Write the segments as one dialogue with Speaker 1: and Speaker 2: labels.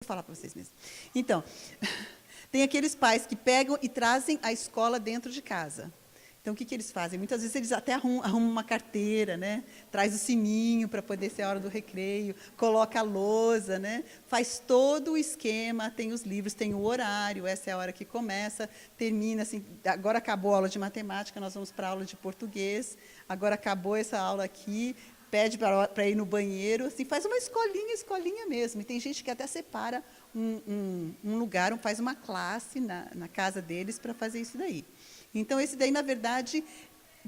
Speaker 1: Vou falar para vocês mesmo. Então, tem aqueles pais que pegam e trazem a escola dentro de casa. Então, o que eles fazem? Muitas vezes eles até arrumam uma carteira, né? Traz o sininho para poder ser a hora do recreio, coloca a lousa, né? Faz todo o esquema, tem os livros, tem o horário, essa é a hora que começa, termina assim, agora acabou a aula de matemática, nós vamos para a aula de português, agora acabou essa aula aqui, pede para ir no banheiro, assim, faz uma escolinha mesmo. E tem gente que até separa um lugar, faz uma classe na casa deles para fazer isso daí. Então, esse daí, na verdade,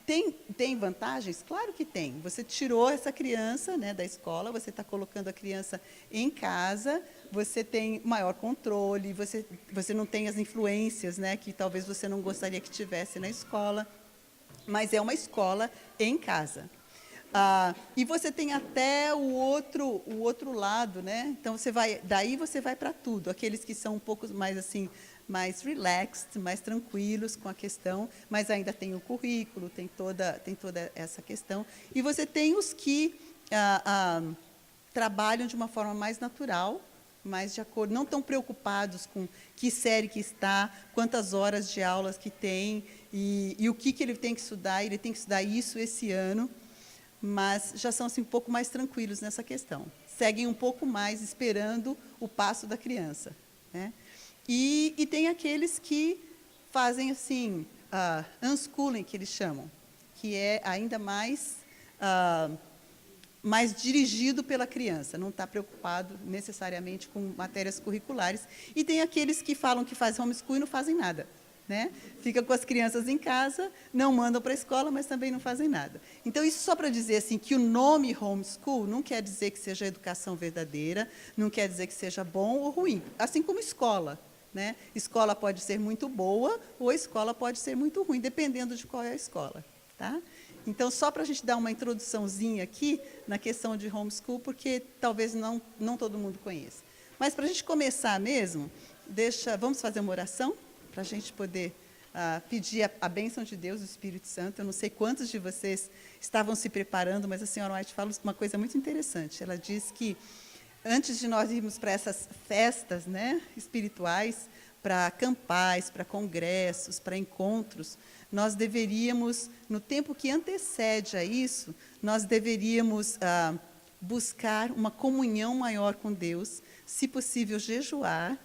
Speaker 1: tem vantagens? Claro que tem. Você tirou essa criança, né, da escola, você está colocando a criança em casa, você tem maior controle, você não tem as influências, né, que talvez você não gostaria que tivesse na escola, mas é uma escola em casa. E você tem até o outro lado, né? Então daí você vai para tudo. Aqueles que são um pouco mais assim, mais relaxed, mais tranquilos com a questão, mas ainda tem o currículo, tem toda essa questão. E você tem os que trabalham de uma forma mais natural, mais de acordo, não tão preocupados com que série que está, quantas horas de aulas que tem e o que ele tem que estudar. Ele tem que estudar isso esse ano. Mas já são assim, um pouco mais tranquilos nessa questão. Seguem um pouco mais esperando o passo da criança, né? E tem aqueles que fazem assim, unschooling, que eles chamam, que é ainda mais dirigido pela criança, não está preocupado necessariamente com matérias curriculares. E tem aqueles que falam que fazem homeschooling e não fazem nada. Né? Fica com as crianças em casa, não mandam para a escola, mas também não fazem nada. Então, isso só para dizer assim, que o nome homeschool não quer dizer que seja educação verdadeira, não quer dizer que seja bom ou ruim, assim como escola. Né? Escola pode ser muito boa ou a escola pode ser muito ruim, dependendo de qual é a escola. Tá? Então, só para a gente dar uma introduçãozinha aqui na questão de homeschool, porque talvez não todo mundo conheça. Mas, para a gente começar mesmo, vamos fazer uma oração? Para a gente poder pedir a bênção de Deus, do Espírito Santo. Eu não sei quantos de vocês estavam se preparando, mas a senhora White fala uma coisa muito interessante. Ela diz que, antes de nós irmos para essas festas, né, espirituais, para campais, para congressos, para encontros, nós deveríamos, no tempo que antecede a isso, nós deveríamos buscar uma comunhão maior com Deus, se possível jejuar,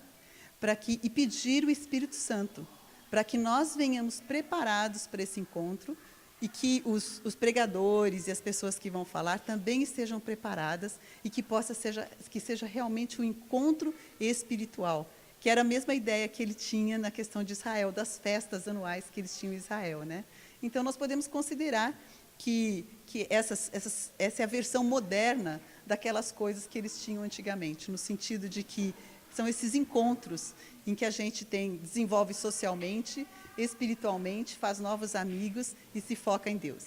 Speaker 1: e pedir o Espírito Santo, para que nós venhamos preparados para esse encontro e que os pregadores e as pessoas que vão falar também estejam preparadas e que seja realmente um encontro espiritual, que era a mesma ideia que ele tinha na questão de Israel, das festas anuais que eles tinham em Israel. Né? Então, nós podemos considerar que essa é a versão moderna daquelas coisas que eles tinham antigamente, no sentido de que são esses encontros em que a gente desenvolve socialmente, espiritualmente, faz novos amigos e se foca em Deus.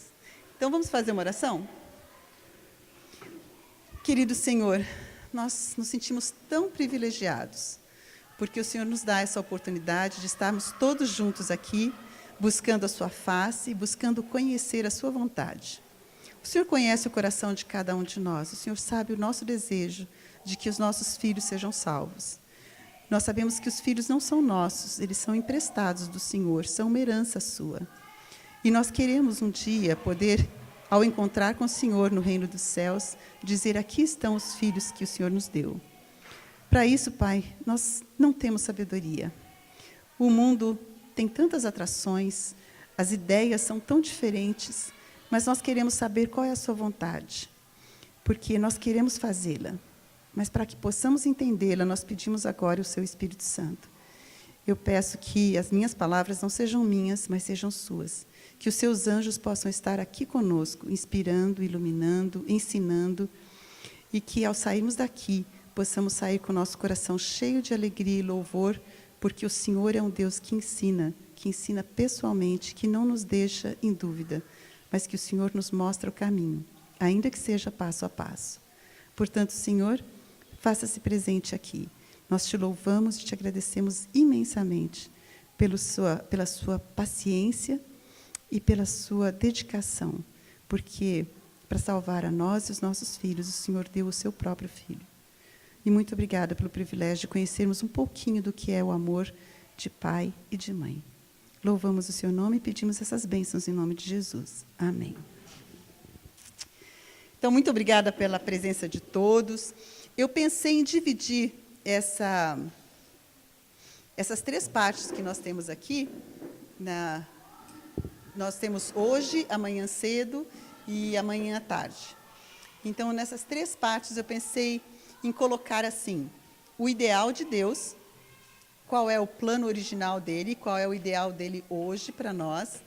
Speaker 1: Então, vamos fazer uma oração? Querido Senhor, nós nos sentimos tão privilegiados, porque o Senhor nos dá essa oportunidade de estarmos todos juntos aqui, buscando a sua face, buscando conhecer a sua vontade. O Senhor conhece o coração de cada um de nós, o Senhor sabe o nosso desejo de que os nossos filhos sejam salvos. Nós sabemos que os filhos não são nossos, eles são emprestados do Senhor, são uma herança sua. E nós queremos um dia poder, ao encontrar com o Senhor no reino dos céus, dizer: aqui estão os filhos que o Senhor nos deu. Para isso, Pai, nós não temos sabedoria. O mundo tem tantas atrações, as ideias são tão diferentes, mas nós queremos saber qual é a sua vontade, porque nós queremos fazê-la. Mas para que possamos entendê-la, nós pedimos agora o seu Espírito Santo. Eu peço que as minhas palavras não sejam minhas, mas sejam suas. Que os seus anjos possam estar aqui conosco, inspirando, iluminando, ensinando, e que ao sairmos daqui, possamos sair com o nosso coração cheio de alegria e louvor, porque o Senhor é um Deus que ensina pessoalmente, que não nos deixa em dúvida, mas que o Senhor nos mostra o caminho, ainda que seja passo a passo. Portanto, Senhor, faça-se presente aqui. Nós te louvamos e te agradecemos imensamente pela sua paciência e pela sua dedicação, porque para salvar a nós e os nossos filhos, o Senhor deu o seu próprio Filho. E muito obrigada pelo privilégio de conhecermos um pouquinho do que é o amor de pai e de mãe. Louvamos o seu nome e pedimos essas bênçãos em nome de Jesus. Amém. Então, muito obrigada pela presença de todos. Eu pensei em dividir essas 3 partes que nós temos aqui. Nós temos hoje, amanhã cedo e amanhã à tarde. Então, nessas 3 partes, eu pensei em colocar assim, o ideal de Deus, qual é o plano original dele, qual é o ideal dele hoje para nós,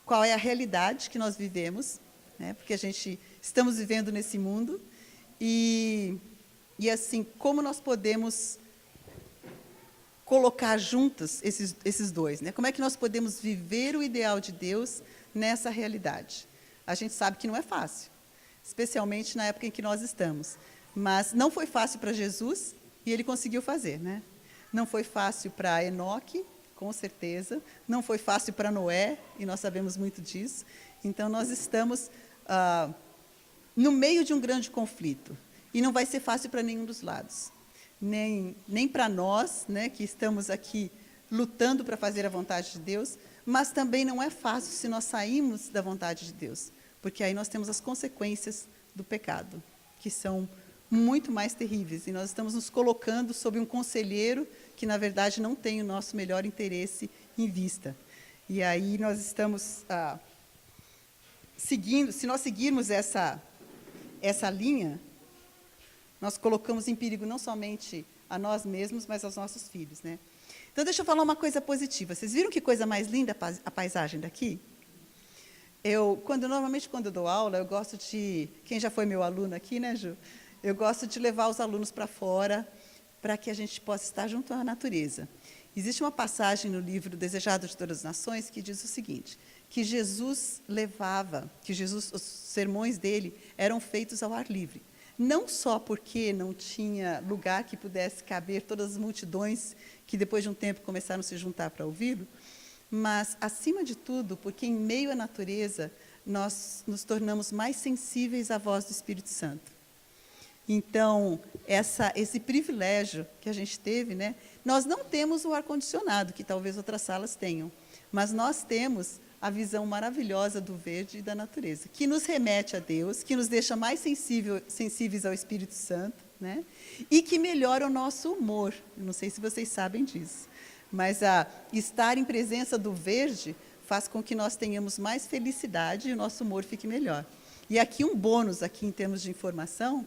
Speaker 1: qual é a realidade que nós vivemos, né, porque estamos vivendo nesse mundo, e assim, como nós podemos colocar juntos esses dois, né? Como é que nós podemos viver o ideal de Deus nessa realidade? A gente sabe que não é fácil, especialmente na época em que nós estamos. Mas não foi fácil para Jesus, e ele conseguiu fazer, né? Não foi fácil para Enoque, com certeza. Não foi fácil para Noé, e nós sabemos muito disso. Então, nós estamos no meio de um grande conflito. E não vai ser fácil para nenhum dos lados. Nem para nós, né, que estamos aqui lutando para fazer a vontade de Deus, mas também não é fácil se nós sairmos da vontade de Deus, porque aí nós temos as consequências do pecado, que são muito mais terríveis, e nós estamos nos colocando sob um conselheiro que, na verdade, não tem o nosso melhor interesse em vista. E aí nós estamos seguindo, se nós seguirmos essa linha, nós colocamos em perigo não somente a nós mesmos, mas aos nossos filhos, né? Então, deixa eu falar uma coisa positiva. Vocês viram que coisa mais linda a paisagem daqui? Normalmente, quando eu dou aula, eu gosto de... Quem já foi meu aluno aqui, né, Ju? Eu gosto de levar os alunos para fora, para que a gente possa estar junto à natureza. Existe uma passagem no livro Desejado de Todas as Nações que diz o seguinte, que os sermões dele eram feitos ao ar livre. Não só porque não tinha lugar que pudesse caber todas as multidões que depois de um tempo começaram a se juntar para ouvi-lo, mas, acima de tudo, porque em meio à natureza nós nos tornamos mais sensíveis à voz do Espírito Santo. Então, esse privilégio que a gente teve, né? Nós não temos o ar-condicionado, que talvez outras salas tenham, mas nós temos a visão maravilhosa do verde e da natureza, que nos remete a Deus, que nos deixa mais sensíveis ao Espírito Santo, né? E que melhora o nosso humor. Não sei se vocês sabem disso, mas estar em presença do verde faz com que nós tenhamos mais felicidade e o nosso humor fique melhor. E aqui um bônus aqui em termos de informação,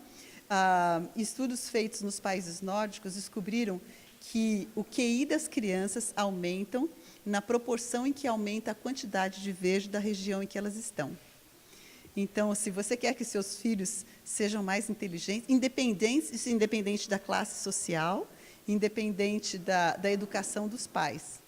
Speaker 1: estudos feitos nos países nórdicos descobriram que o QI das crianças aumentam na proporção em que aumenta a quantidade de verde da região em que elas estão. Então, se você quer que seus filhos sejam mais inteligentes, independente da classe social, independente da educação dos pais.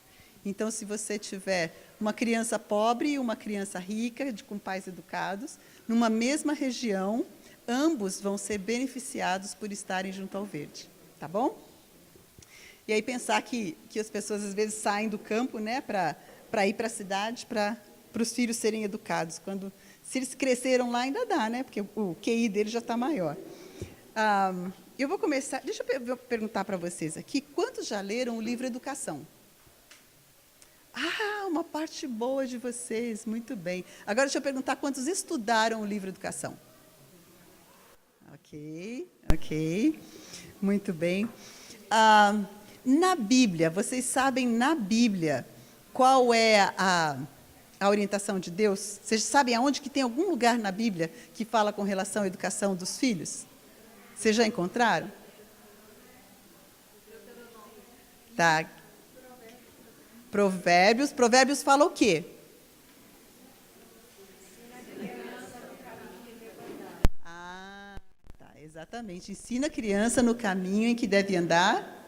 Speaker 1: Então, se você tiver uma criança pobre e uma criança rica, com pais educados, numa mesma região, ambos vão ser beneficiados por estarem junto ao verde. Tá bom? E aí pensar que as pessoas, às vezes, saem do campo, né, para ir para a cidade, para os filhos serem educados. Se eles cresceram lá, ainda dá, né, porque o QI deles já está maior. Eu vou começar... Deixa eu perguntar para vocês aqui, quantos já leram o livro Educação? Uma parte boa de vocês, muito bem. Agora, deixa eu perguntar quantos estudaram o livro Educação? Ok, muito bem. Na Bíblia, vocês sabem, na Bíblia, qual é a orientação de Deus? Vocês sabem aonde que tem algum lugar na Bíblia que fala com relação à educação dos filhos? Vocês já encontraram? Tá. Provérbios fala o quê? Tá, exatamente. Ensina a criança no caminho em que deve andar.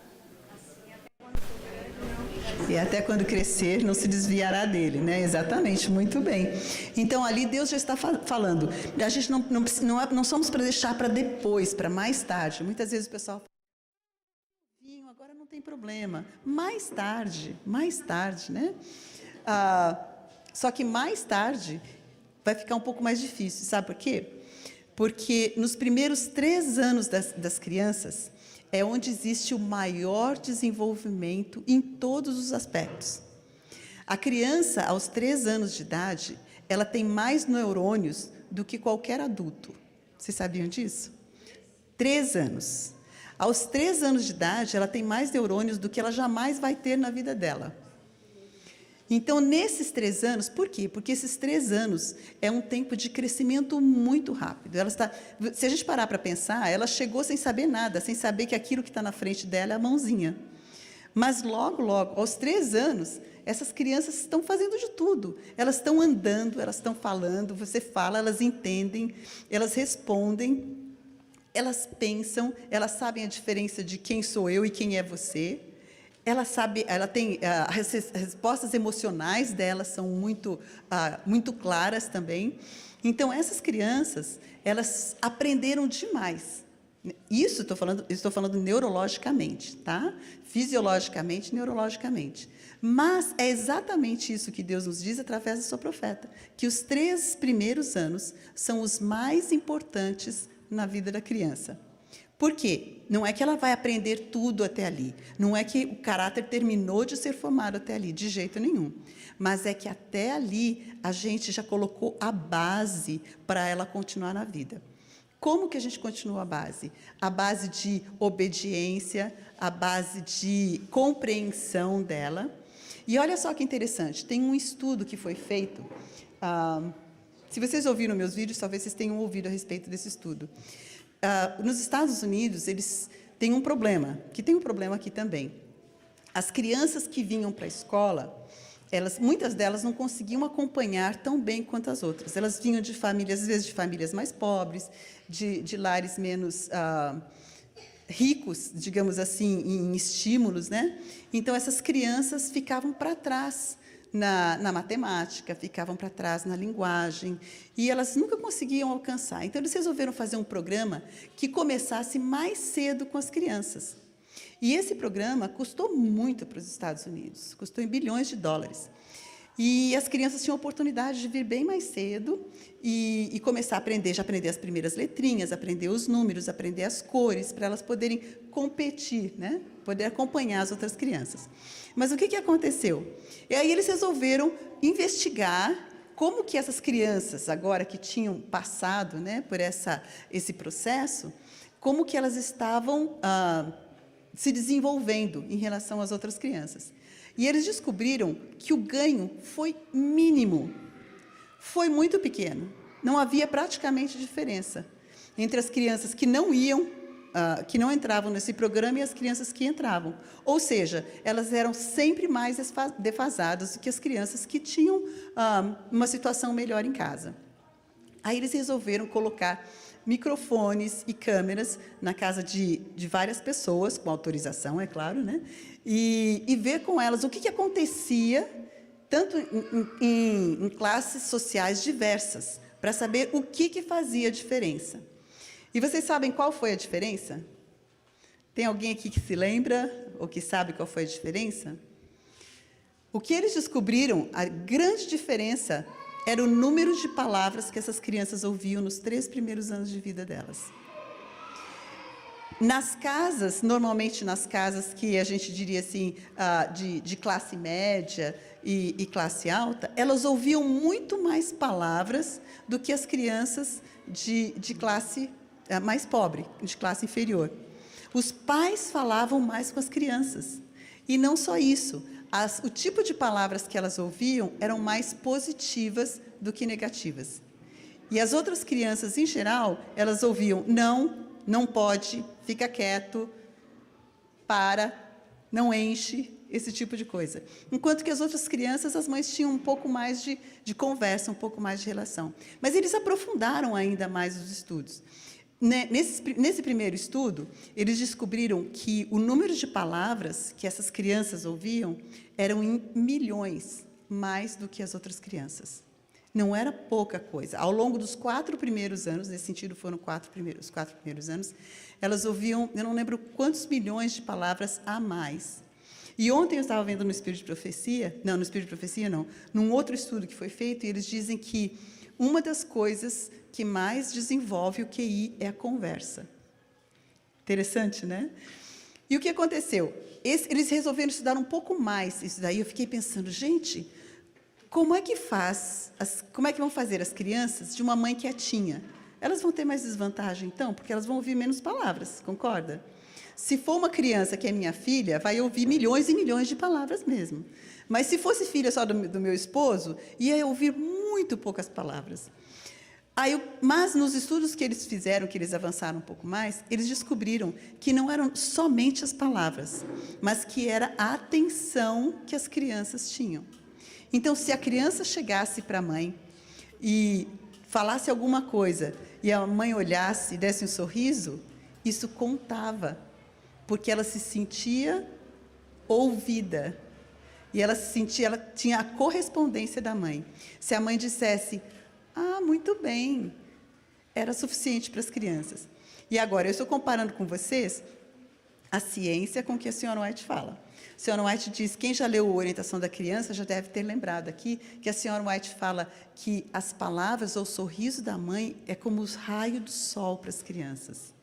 Speaker 1: E até quando crescer, não se desviará dele, né? Exatamente, muito bem. Então, ali Deus já está falando. A gente não somos para deixar para depois, para mais tarde. Muitas vezes o pessoal fala, agora não tem problema. Mais tarde, né? Só que mais tarde vai ficar um pouco mais difícil. Sabe por quê? porque nos primeiros 3 anos das crianças é onde existe o maior desenvolvimento em todos os aspectos. A criança, aos 3 anos de idade, ela tem mais neurônios do que qualquer adulto. Vocês sabiam disso? 3 anos. Aos 3 anos de idade, ela tem mais neurônios do que ela jamais vai ter na vida dela. Então, nesses 3 anos, por quê? Porque esses 3 anos é um tempo de crescimento muito rápido. Se a gente parar para pensar, ela chegou sem saber nada, sem saber que aquilo que está na frente dela é a mãozinha. Mas logo, logo, aos 3 anos, essas crianças estão fazendo de tudo. Elas estão andando, elas estão falando, você fala, elas entendem, elas respondem, elas pensam, elas sabem a diferença de quem sou eu e quem é você. Ela tem as respostas emocionais delas são muito claras também. Então, essas crianças, elas aprenderam demais. Isso estou falando neurologicamente, tá? Fisiologicamente, neurologicamente. Mas é exatamente isso que Deus nos diz através do seu profeta, que os 3 primeiros anos são os mais importantes na vida da criança. Por quê? Não é que ela vai aprender tudo até ali, não é que o caráter terminou de ser formado até ali, de jeito nenhum. Mas é que até ali a gente já colocou a base para ela continuar na vida. Como que a gente continua a base? A base de obediência, a base de compreensão dela. E olha só que interessante, tem um estudo que foi feito, se vocês ouviram meus vídeos, talvez vocês tenham ouvido a respeito desse estudo. Nos Estados Unidos, eles têm um problema, que tem um problema aqui também. As crianças que vinham para a escola, muitas delas não conseguiam acompanhar tão bem quanto as outras. Elas vinham de famílias, às vezes de famílias mais pobres, de lares menos ricos, digamos assim, em estímulos, né? Então, essas crianças ficavam para trás na matemática, ficavam para trás na linguagem, e elas nunca conseguiam alcançar. Então, eles resolveram fazer um programa que começasse mais cedo com as crianças. E esse programa custou muito para os Estados Unidos, custou em bilhões de dólares. E as crianças tinham a oportunidade de vir bem mais cedo e começar a aprender, já aprender as primeiras letrinhas, aprender os números, aprender as cores, para elas poderem competir, né? Poder acompanhar as outras crianças. Mas o que aconteceu? E aí eles resolveram investigar como que essas crianças, agora que tinham passado, né, por esse processo, como que elas estavam se desenvolvendo em relação às outras crianças. E eles descobriram que o ganho foi mínimo, foi muito pequeno. Não havia praticamente diferença entre as crianças que não entravam nesse programa e as crianças que entravam. Ou seja, elas eram sempre mais defasadas do que as crianças que tinham uma situação melhor em casa. Aí eles resolveram colocar microfones e câmeras na casa de várias pessoas, com autorização, é claro, né? E ver com elas o que acontecia, tanto em classes sociais diversas, para saber o que fazia diferença. E vocês sabem qual foi a diferença? Tem alguém aqui que se lembra, ou que sabe qual foi a diferença? O que eles descobriram, a grande diferença era o número de palavras que essas crianças ouviam nos 3 primeiros anos de vida delas. Nas casas, normalmente nas casas que a gente diria assim, de classe média e classe alta, elas ouviam muito mais palavras do que as crianças de classe mais pobre, de classe inferior. Os pais falavam mais com as crianças. E não só isso, o tipo de palavras que elas ouviam eram mais positivas do que negativas. E as outras crianças, em geral, elas ouviam não, não pode, fica quieto, para, não enche, esse tipo de coisa. Enquanto que as outras crianças, as mães tinham um pouco mais de conversa, um pouco mais de relação. Mas eles aprofundaram ainda mais os estudos. Nesse primeiro estudo, eles descobriram que o número de palavras que essas crianças ouviam eram em milhões mais do que as outras crianças. Não era pouca coisa. Ao longo dos 4 primeiros anos, nesse sentido foram os 4 primeiros anos, elas ouviam, eu não lembro quantos milhões de palavras a mais. E ontem eu estava vendo no Espírito de Profecia, não, num outro estudo que foi feito, e eles dizem que uma das coisas que mais desenvolve o QI é a conversa. Interessante, né? E o que aconteceu? Eles resolveram estudar um pouco mais isso daí. Eu fiquei pensando, gente, como é que vão fazer as crianças de uma mãe quietinha? Elas vão ter mais desvantagem, então, porque elas vão ouvir menos palavras, concorda? Se for uma criança que é minha filha, vai ouvir milhões e milhões de palavras mesmo. Mas se fosse filha só do meu esposo, ia ouvir muito poucas palavras. Mas nos estudos que eles fizeram, que eles avançaram um pouco mais, eles descobriram que não eram somente as palavras, mas que era a atenção que as crianças tinham. Então, se a criança chegasse para a mãe e falasse alguma coisa, e a mãe olhasse e desse um sorriso, isso contava, porque ela se sentia ouvida. E ela tinha a correspondência da mãe. Se a mãe dissesse, muito bem, era suficiente para as crianças. E agora, eu estou comparando com vocês a ciência com o que a senhora White fala. A senhora White diz, quem já leu a Orientação da Criança já deve ter lembrado aqui, que a senhora White fala que as palavras ou o sorriso da mãe é como os raios do sol para as crianças.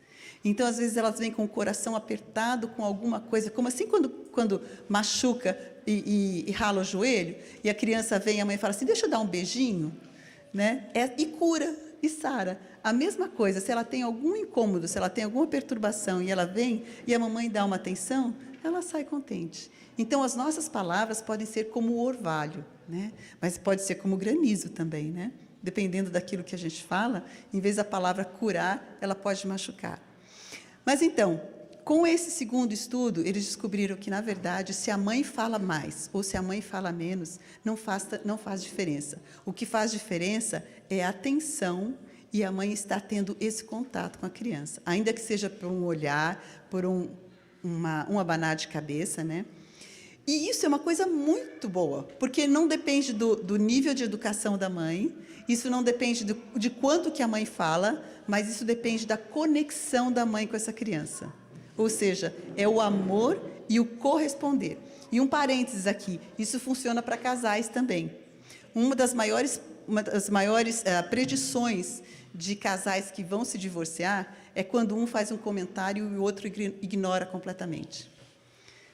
Speaker 1: Então, às vezes, elas vêm com o coração apertado com alguma coisa, como assim quando machuca e rala o joelho, e a criança vem e a mãe fala assim, deixa eu dar um beijinho, né? E cura, e sara. A mesma coisa, se ela tem algum incômodo, se ela tem alguma perturbação, e ela vem, e a mamãe dá uma atenção, ela sai contente. Então, as nossas palavras podem ser como o orvalho, né? Mas pode ser como o granizo também, né? Dependendo daquilo que a gente fala, em vez da palavra curar, ela pode machucar. Mas então, com esse segundo estudo, eles descobriram que, na verdade, se a mãe fala mais ou se a mãe fala menos, não faz diferença. O que faz diferença é a atenção e a mãe estar tendo esse contato com a criança. Ainda que seja por um olhar, por um abanar de cabeça, né? E isso é uma coisa muito boa, porque não depende do nível de educação da mãe, isso não depende de quanto que a mãe fala, mas isso depende da conexão da mãe com essa criança. Ou seja, é o amor e o corresponder. E um parênteses aqui, isso funciona para casais também. Uma das maiores predições de casais que vão se divorciar é quando um faz um comentário e o outro ignora completamente.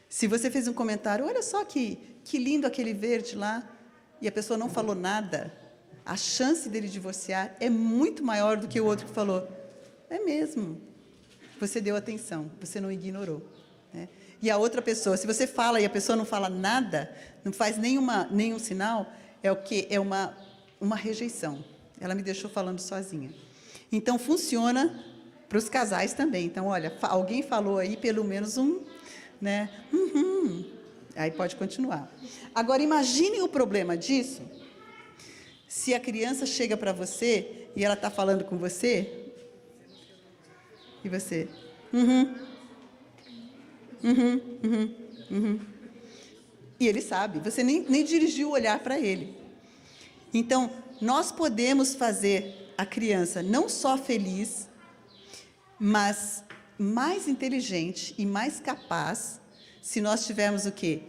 Speaker 1: Se você fez um comentário, olha só que lindo aquele verde lá, e a pessoa não falou nada, a chance dele divorciar é muito maior do que o outro que falou, é mesmo, você deu atenção, você não ignorou. Né? E a outra pessoa, se você fala e a pessoa não fala nada, não faz nenhum sinal, é o quê? É uma rejeição. Ela me deixou falando sozinha. Então, funciona para os casais também. Então, olha, alguém falou aí pelo menos né? Aí pode continuar. Agora, imaginem o problema disso, se a criança chega para você e ela está falando com você, e você... E ele sabe, você nem dirigiu o olhar para ele. Então, nós podemos fazer a criança não só feliz, mas mais inteligente e mais capaz se nós tivermos o quê?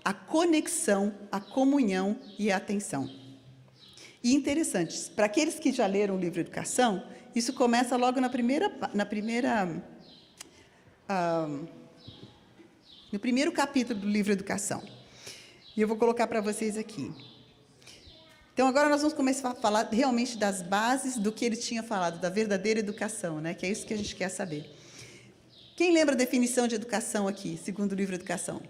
Speaker 1: A conexão, a comunhão e a atenção. E interessante, para aqueles que já leram o livro Educação, isso começa logo no primeiro capítulo do livro Educação. E eu vou colocar para vocês aqui. Então, agora nós vamos começar a falar realmente das bases do que ele tinha falado, da verdadeira educação, né? Que é isso que a gente quer saber. Quem lembra a definição de educação aqui, segundo o livro Educação?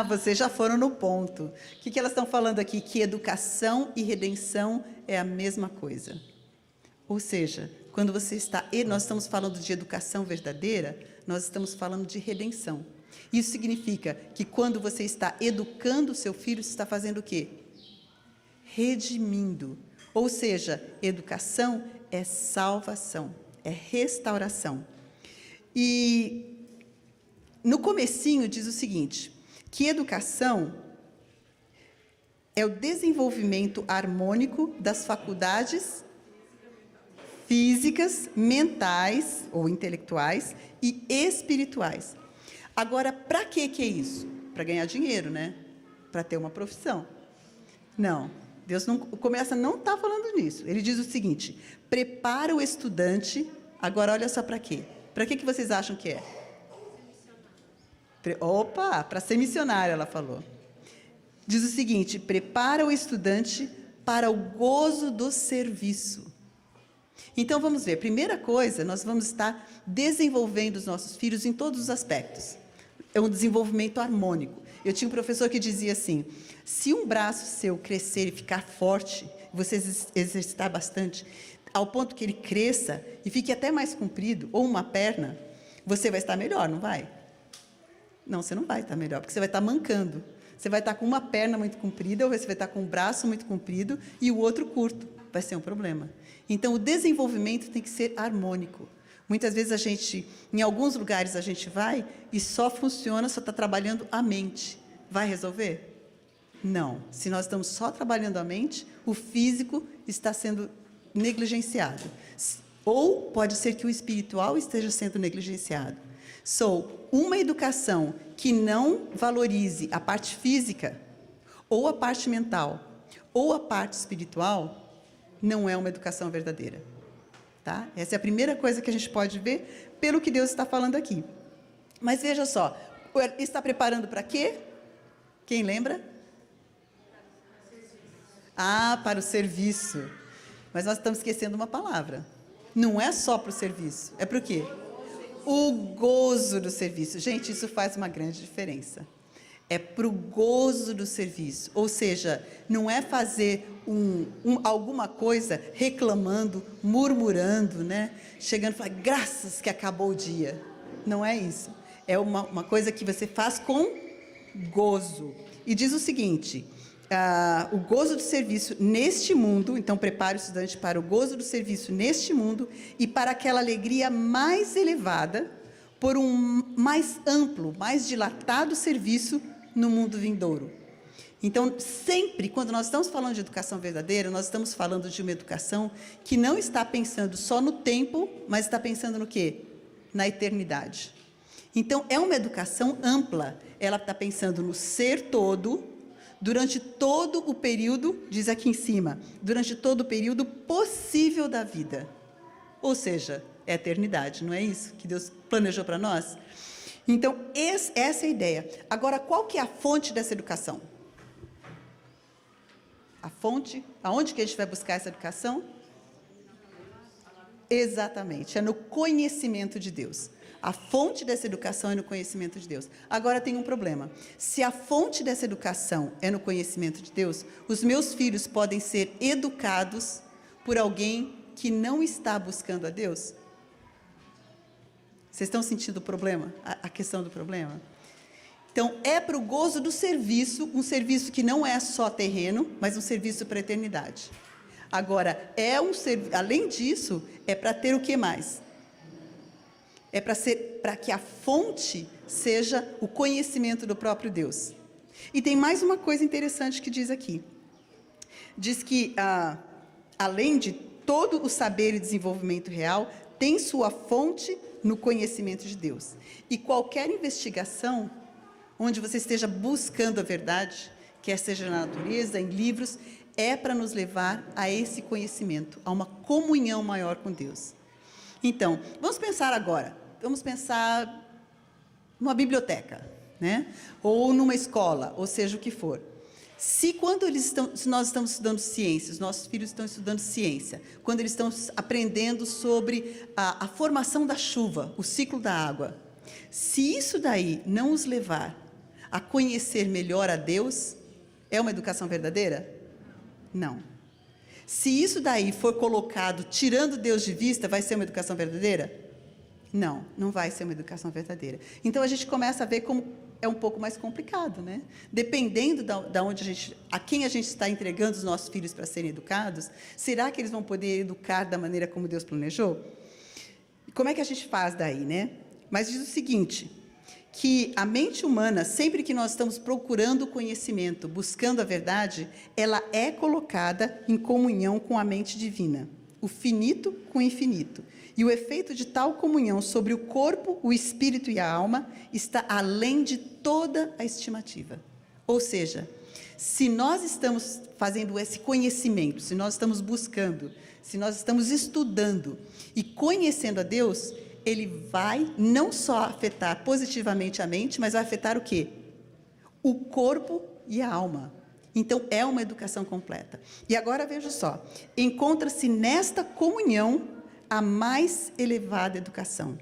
Speaker 1: Vocês já foram no ponto. O que elas estão falando aqui? Que educação e redenção é a mesma coisa. Ou seja, quando nós estamos falando de educação verdadeira, nós estamos falando de redenção. Isso significa que quando você está educando o seu filho, você está fazendo o quê? Redimindo. Ou seja, educação é salvação, é restauração. E no comecinho diz o seguinte, que educação é o desenvolvimento harmônico das faculdades físicas, mentais ou intelectuais e espirituais. Agora, para que é isso? Para ganhar dinheiro, né? Para ter uma profissão. Não, Deus não começa, não está falando nisso. Ele diz o seguinte: prepara o estudante. Agora, olha só para quê? Para que vocês acham que é? Opa, para ser missionário, ela falou. Diz o seguinte: prepara o estudante para o gozo do serviço. Então, vamos ver. Primeira coisa, nós vamos estar desenvolvendo os nossos filhos em todos os aspectos. É um desenvolvimento harmônico. Eu tinha um professor que dizia assim: se um braço seu crescer e ficar forte, você exercitar bastante, ao ponto que ele cresça e fique até mais comprido, ou uma perna, você vai estar melhor, não vai? Não, você não vai estar melhor, porque você vai estar mancando. Você vai estar com uma perna muito comprida, ou você vai estar com um braço muito comprido e o outro curto. Vai ser um problema. Então, o desenvolvimento tem que ser harmônico. Muitas vezes a gente, em alguns lugares a gente vai e só funciona, só está trabalhando a mente. Vai resolver? Não. Se nós estamos só trabalhando a mente, o físico está sendo negligenciado. Ou pode ser que o espiritual esteja sendo negligenciado. Uma educação que não valorize a parte física, ou a parte mental, ou a parte espiritual, não é uma educação verdadeira. Tá? Essa é a primeira coisa que a gente pode ver pelo que Deus está falando aqui. Mas veja só, está preparando para quê? Quem lembra? Para o serviço. Mas nós estamos esquecendo uma palavra. Não é só para o serviço, é para o quê? O gozo do serviço. Gente, isso faz uma grande diferença. É para o gozo do serviço. Ou seja, não é fazer alguma coisa reclamando, murmurando, né? Chegando e falar, graças que acabou o dia. Não é isso. É uma coisa que você faz com gozo. E diz o seguinte: o gozo do serviço neste mundo, então prepare o estudante para o gozo do serviço neste mundo e para aquela alegria mais elevada por um mais amplo, mais dilatado serviço no mundo vindouro. Então, sempre, quando nós estamos falando de educação verdadeira, nós estamos falando de uma educação que não está pensando só no tempo, mas está pensando no quê? Na eternidade. Então, é uma educação ampla. Ela está pensando no ser todo, durante todo o período, diz aqui em cima, durante todo o período possível da vida. Ou seja, é a eternidade, não é isso que Deus planejou para nós? Então, essa é a ideia. Agora, qual que é a fonte dessa educação? A fonte, aonde que a gente vai buscar essa educação? Exatamente, é no conhecimento de Deus. A fonte dessa educação é no conhecimento de Deus. Agora tem um problema. Se a fonte dessa educação é no conhecimento de Deus, os meus filhos podem ser educados por alguém que não está buscando a Deus? Vocês estão sentindo o problema? A questão do problema? Então, é para o gozo do serviço, um serviço que não é só terreno, mas um serviço para a eternidade. Agora, além disso, é para ter o que mais? É para que a fonte seja o conhecimento do próprio Deus. E tem mais uma coisa interessante que diz aqui. Diz que, além de todo o saber e desenvolvimento real, tem sua fonte no conhecimento de Deus. E qualquer investigação onde você esteja buscando a verdade, quer seja na natureza, em livros, é para nos levar a esse conhecimento, a uma comunhão maior com Deus. Então, vamos pensar agora, numa biblioteca, né? Ou numa escola, ou seja o que for. Se nós estamos estudando ciências, nossos filhos estão estudando ciência, quando eles estão aprendendo sobre a formação da chuva, o ciclo da água, se isso daí não os levar a conhecer melhor a Deus, é uma educação verdadeira? Não. Se isso daí for colocado tirando Deus de vista, vai ser uma educação verdadeira? Não, não vai ser uma educação verdadeira. Então a gente começa a ver como é um pouco mais complicado, né? Dependendo a quem a gente está entregando os nossos filhos para serem educados, será que eles vão poder educar da maneira como Deus planejou? Como é que a gente faz daí, né? Mas diz o seguinte, que a mente humana, sempre que nós estamos procurando o conhecimento, buscando a verdade, ela é colocada em comunhão com a mente divina, o finito com o infinito. E o efeito de tal comunhão sobre o corpo, o espírito e a alma está além de toda a estimativa. Ou seja, Se nós estamos fazendo esse conhecimento, se nós estamos buscando, se nós estamos estudando e conhecendo a Deus, Ele vai não só afetar positivamente a mente, mas vai afetar o quê? O corpo e a alma. Então, é uma educação completa. E agora, veja só, encontra-se nesta comunhão a mais elevada educação.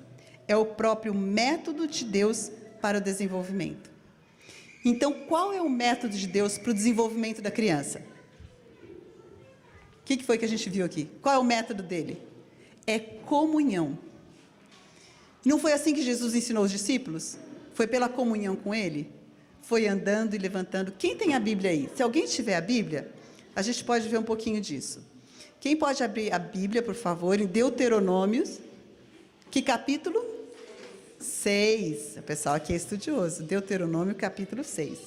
Speaker 1: É o próprio método de Deus para o desenvolvimento. Então, qual é o método de Deus para o desenvolvimento da criança? O que foi que a gente viu aqui? Qual é o método dele? É comunhão. Não foi assim que Jesus ensinou os discípulos? Foi pela comunhão com Ele? Foi andando e levantando. Quem tem a Bíblia aí? Se alguém tiver a Bíblia, a gente pode ver um pouquinho disso. Quem pode abrir a Bíblia, por favor, em Deuteronômios? Que capítulo? 6. O pessoal aqui é estudioso. Deuteronômio, capítulo 6.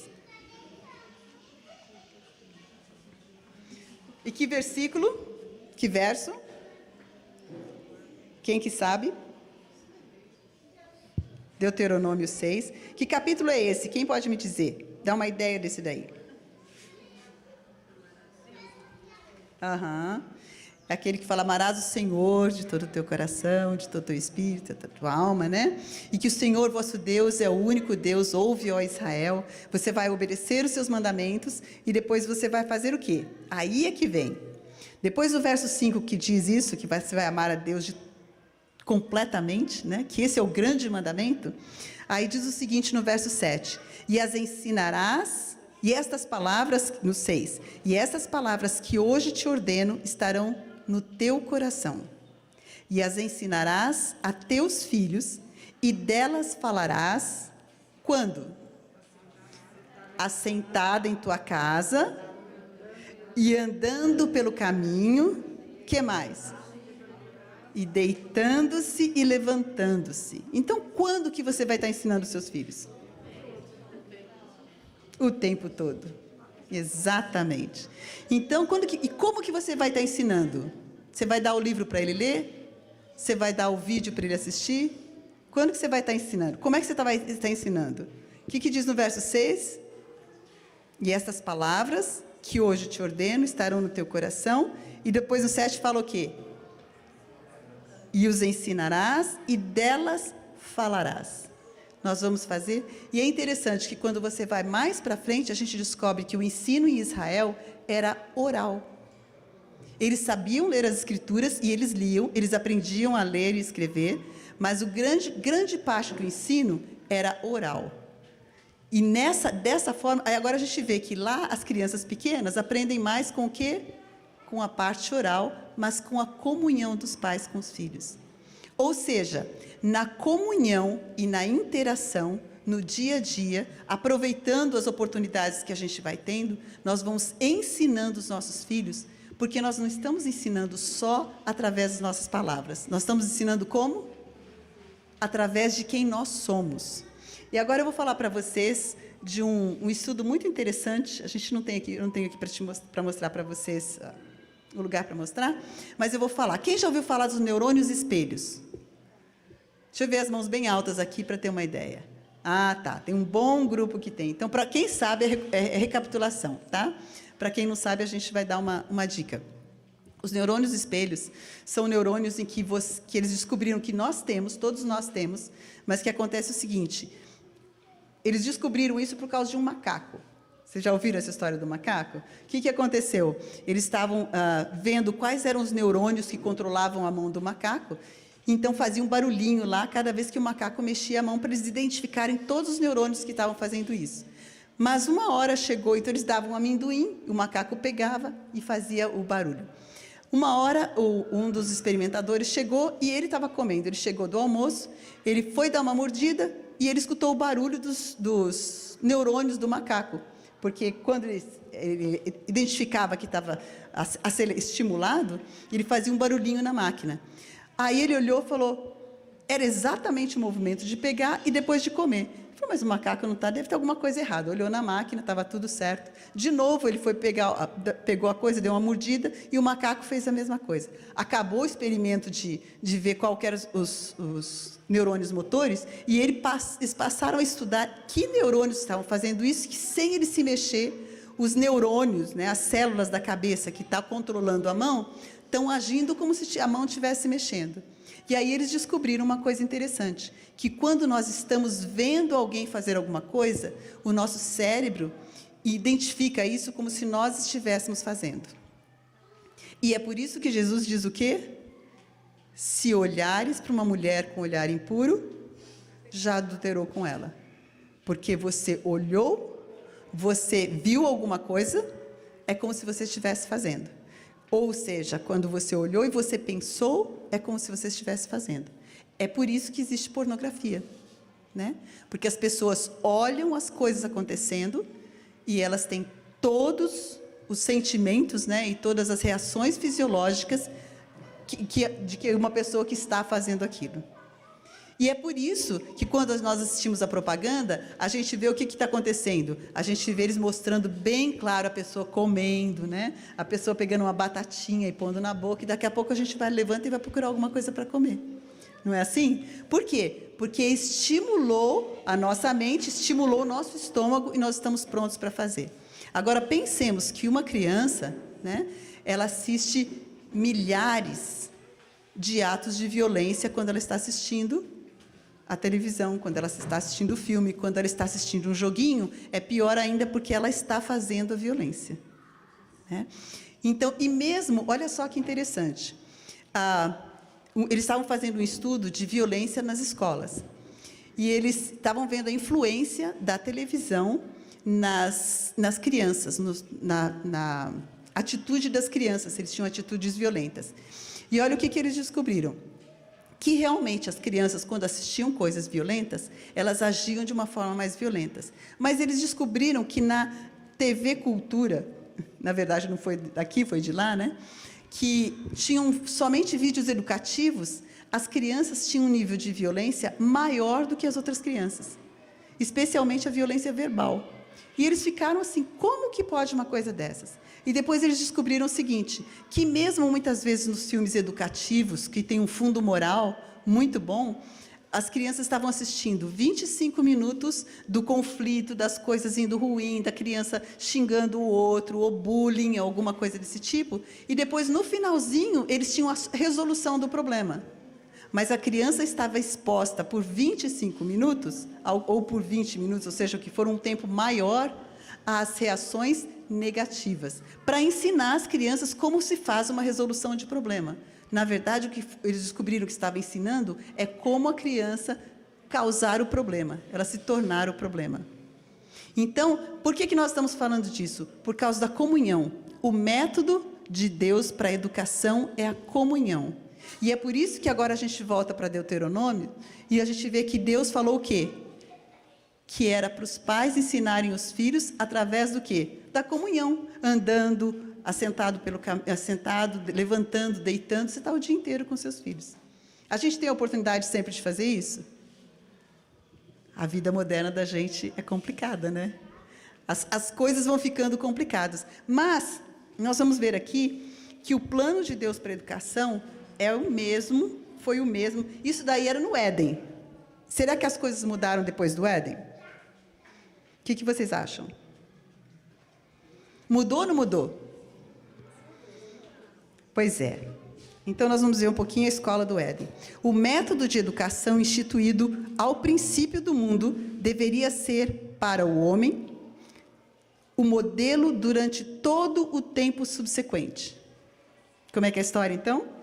Speaker 1: E que versículo? Que verso? Quem que sabe? Deuteronômio 6. Que capítulo é esse? Quem pode me dizer? Dá uma ideia desse daí. É aquele que fala: amarás o Senhor de todo o teu coração, de todo o teu espírito, de toda a tua alma, né? E que o Senhor vosso Deus é o único Deus. Ouve, ó Israel. Você vai obedecer os seus mandamentos e depois você vai fazer o quê? Aí é que vem. Depois do verso 5 que diz isso, que você vai amar a Deus completamente, né? Que esse é o grande mandamento. Aí diz o seguinte no verso 7: e as ensinarás, e estas palavras, no 6, e estas palavras que hoje te ordeno estarão no teu coração, e as ensinarás a teus filhos, e delas falarás, quando? Assentada em tua casa, e andando pelo caminho, que mais? E deitando-se e levantando-se. Então, quando que você vai estar ensinando os seus filhos? O tempo todo. Exatamente. Então, e como que você vai estar ensinando? Você vai dar o livro para ele ler? Você vai dar o vídeo para ele assistir? Quando que você vai estar ensinando? Como é que você vai estar ensinando? O que diz no verso 6? E estas palavras que hoje te ordeno estarão no teu coração. E depois no 7 fala o quê? E os ensinarás e delas falarás. Nós vamos fazer, e é interessante que quando você vai mais para frente, a gente descobre que o ensino em Israel era oral. Eles sabiam ler as escrituras e eles liam, eles aprendiam a ler e escrever, mas grande parte do ensino era oral. E dessa forma, aí agora a gente vê que lá as crianças pequenas aprendem mais com o quê? Com a parte oral, mas com a comunhão dos pais com os filhos. Ou seja, na comunhão e na interação, no dia a dia, aproveitando as oportunidades que a gente vai tendo, nós vamos ensinando os nossos filhos, porque nós não estamos ensinando só através das nossas palavras. Nós estamos ensinando como? Através de quem nós somos. E agora eu vou falar para vocês de um estudo muito interessante. A gente não tem aqui para mostrar para vocês o lugar para mostrar, mas eu vou falar. Quem já ouviu falar dos neurônios espelhos? Deixa eu ver as mãos bem altas aqui para ter uma ideia. Ah, tá. Tem um bom grupo que tem. Então, para quem sabe, é recapitulação, tá? Para quem não sabe, a gente vai dar uma dica. Os neurônios espelhos são neurônios em que eles descobriram que nós temos, todos nós temos, mas que acontece o seguinte: eles descobriram isso por causa de um macaco. Vocês já ouviram essa história do macaco? O que aconteceu? Eles estavam vendo quais eram os neurônios que controlavam a mão do macaco, então faziam um barulhinho lá cada vez que o macaco mexia a mão, para eles identificarem todos os neurônios que estavam fazendo isso. Mas uma hora chegou, então eles davam um amendoim, o macaco pegava e fazia o barulho. Uma hora, um dos experimentadores chegou e ele estava comendo. Ele chegou do almoço, ele foi dar uma mordida e ele escutou o barulho dos neurônios do macaco. Porque quando ele identificava que estava estimulado, ele fazia um barulhinho na máquina. Aí ele olhou e falou, era exatamente o movimento de pegar e depois de comer. Ele falou, mas o macaco não está, deve ter alguma coisa errada. Olhou na máquina, estava tudo certo. De novo, ele foi pegou a coisa, deu uma mordida, e o macaco fez a mesma coisa. Acabou o experimento de ver qual que eram os neurônios motores, e eles passaram a estudar que neurônios estavam fazendo isso, que sem ele se mexer, os neurônios, né, as células da cabeça que está controlando a mão, estão agindo como se a mão estivesse mexendo. E aí eles descobriram uma coisa interessante, que quando nós estamos vendo alguém fazer alguma coisa, o nosso cérebro identifica isso como se nós estivéssemos fazendo. E é por isso que Jesus diz o quê? Se olhares para uma mulher com olhar impuro, já adulterou com ela. Porque você olhou, você viu alguma coisa, é como se você estivesse fazendo. Ou seja, quando você olhou e você pensou, é como se você estivesse fazendo. É por isso que existe pornografia, né? Porque as pessoas olham as coisas acontecendo e elas têm todos os sentimentos, né, e todas as reações fisiológicas de que uma pessoa que está fazendo aquilo. E é por isso que quando nós assistimos a propaganda, a gente vê o que está acontecendo. A gente vê eles mostrando bem claro a pessoa comendo, né? A pessoa pegando uma batatinha e pondo na boca, e daqui a pouco a gente levanta e vai procurar alguma coisa para comer. Não é assim? Por quê? Porque estimulou a nossa mente, estimulou o nosso estômago e nós estamos prontos para fazer. Agora, pensemos que uma criança, né, ela assiste milhares de atos de violência quando ela está assistindo a televisão, quando ela está assistindo o filme, quando ela está assistindo um joguinho, é pior ainda porque ela está fazendo a violência, né? Então, e mesmo, olha só que interessante, eles estavam fazendo um estudo de violência nas escolas, e eles estavam vendo a influência da televisão nas crianças, na atitude das crianças, eles tinham atitudes violentas. E olha o que eles descobriram. Que realmente as crianças, quando assistiam coisas violentas, elas agiam de uma forma mais violenta. Mas eles descobriram que na TV Cultura, na verdade não foi daqui, foi de lá, né? Que tinham somente vídeos educativos, as crianças tinham um nível de violência maior do que as outras crianças, especialmente a violência verbal. E eles ficaram assim, como que pode uma coisa dessas? E depois eles descobriram o seguinte, que mesmo muitas vezes nos filmes educativos, que tem um fundo moral muito bom, as crianças estavam assistindo 25 minutos do conflito, das coisas indo ruim, da criança xingando o outro, ou bullying, alguma coisa desse tipo, e depois, no finalzinho, eles tinham a resolução do problema. Mas a criança estava exposta por 25 minutos, ou por 20 minutos, ou seja, o que for um tempo maior, às reações negativas, para ensinar as crianças como se faz uma resolução de problema. Na verdade, o que eles descobriram que estava ensinando é como a criança causar o problema, ela se tornar o problema. Então, por que nós estamos falando disso? Por causa da comunhão. O método de Deus para a educação é a comunhão. E é por isso que agora a gente volta para Deuteronômio e a gente vê que Deus falou o quê? Que era para os pais ensinarem os filhos através do quê? Da comunhão, andando, assentado, levantando, deitando, você está o dia inteiro com seus filhos. A gente tem a oportunidade sempre de fazer isso? A vida moderna da gente é complicada, né? As coisas vão ficando complicadas. Mas nós vamos ver aqui que o plano de Deus para a educação é o mesmo, foi o mesmo. Isso daí era no Éden. Será que as coisas mudaram depois do Éden? O que vocês acham? Mudou ou não mudou? Pois é. Então, nós vamos ver um pouquinho a escola do Éden. O método de educação instituído ao princípio do mundo deveria ser, para o homem, o modelo durante todo o tempo subsequente. Como é que é a história, então?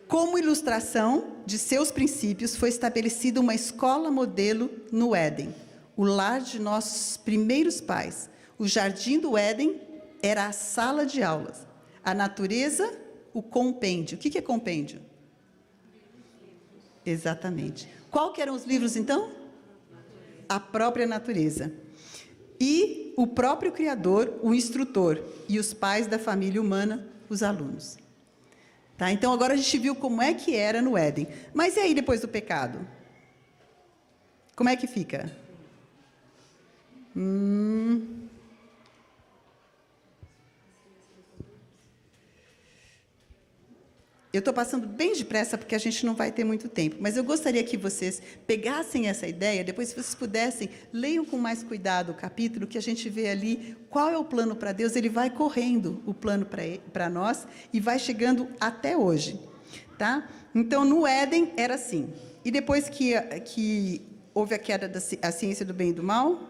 Speaker 1: Como ilustração de seus princípios, foi estabelecida uma escola modelo no Éden, o lar de nossos primeiros pais. O jardim do Éden era a sala de aulas. A natureza, o compêndio. O que é compêndio? Exatamente. Qual que eram os livros, então? A própria natureza. E o próprio Criador, o instrutor, e os pais da família humana, os alunos. Tá? Então, agora a gente viu como é que era no Éden. Mas e aí, depois do pecado? Como é que fica? Eu estou passando bem depressa porque a gente não vai ter muito tempo, mas eu gostaria que vocês pegassem essa ideia, depois, se vocês pudessem, leiam com mais cuidado o capítulo, que a gente vê ali qual é o plano para Deus. Ele vai correndo o plano para nós e vai chegando até hoje. Tá? Então, no Éden era assim. E depois que houve a queda da ciência do bem e do mal...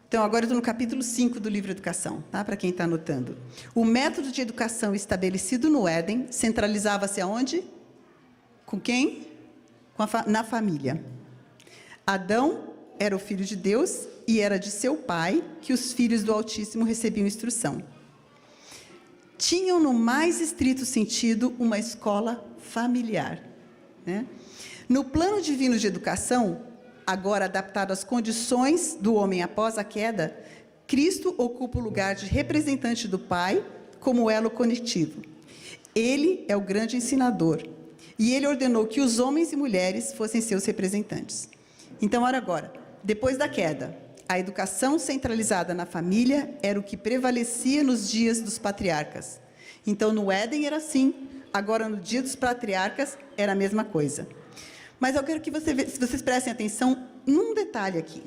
Speaker 1: Então, agora eu estou no capítulo 5 do livro Educação, tá? Para quem está anotando. O método de educação estabelecido no Éden centralizava-se aonde? Com quem? Na família. Adão era o filho de Deus e era de seu pai que os filhos do Altíssimo recebiam instrução. Tinham, no mais estrito sentido, uma escola familiar, né? No plano divino de educação, agora adaptado às condições do homem após a queda, Cristo ocupa o lugar de representante do Pai como elo conectivo. Ele é o grande ensinador, e ele ordenou que os homens e mulheres fossem seus representantes. Então, ora agora, depois da queda, a educação centralizada na família era o que prevalecia nos dias dos patriarcas. Então, no Éden era assim, agora no dia dos patriarcas era a mesma coisa. Mas eu quero que vocês prestem atenção num detalhe aqui.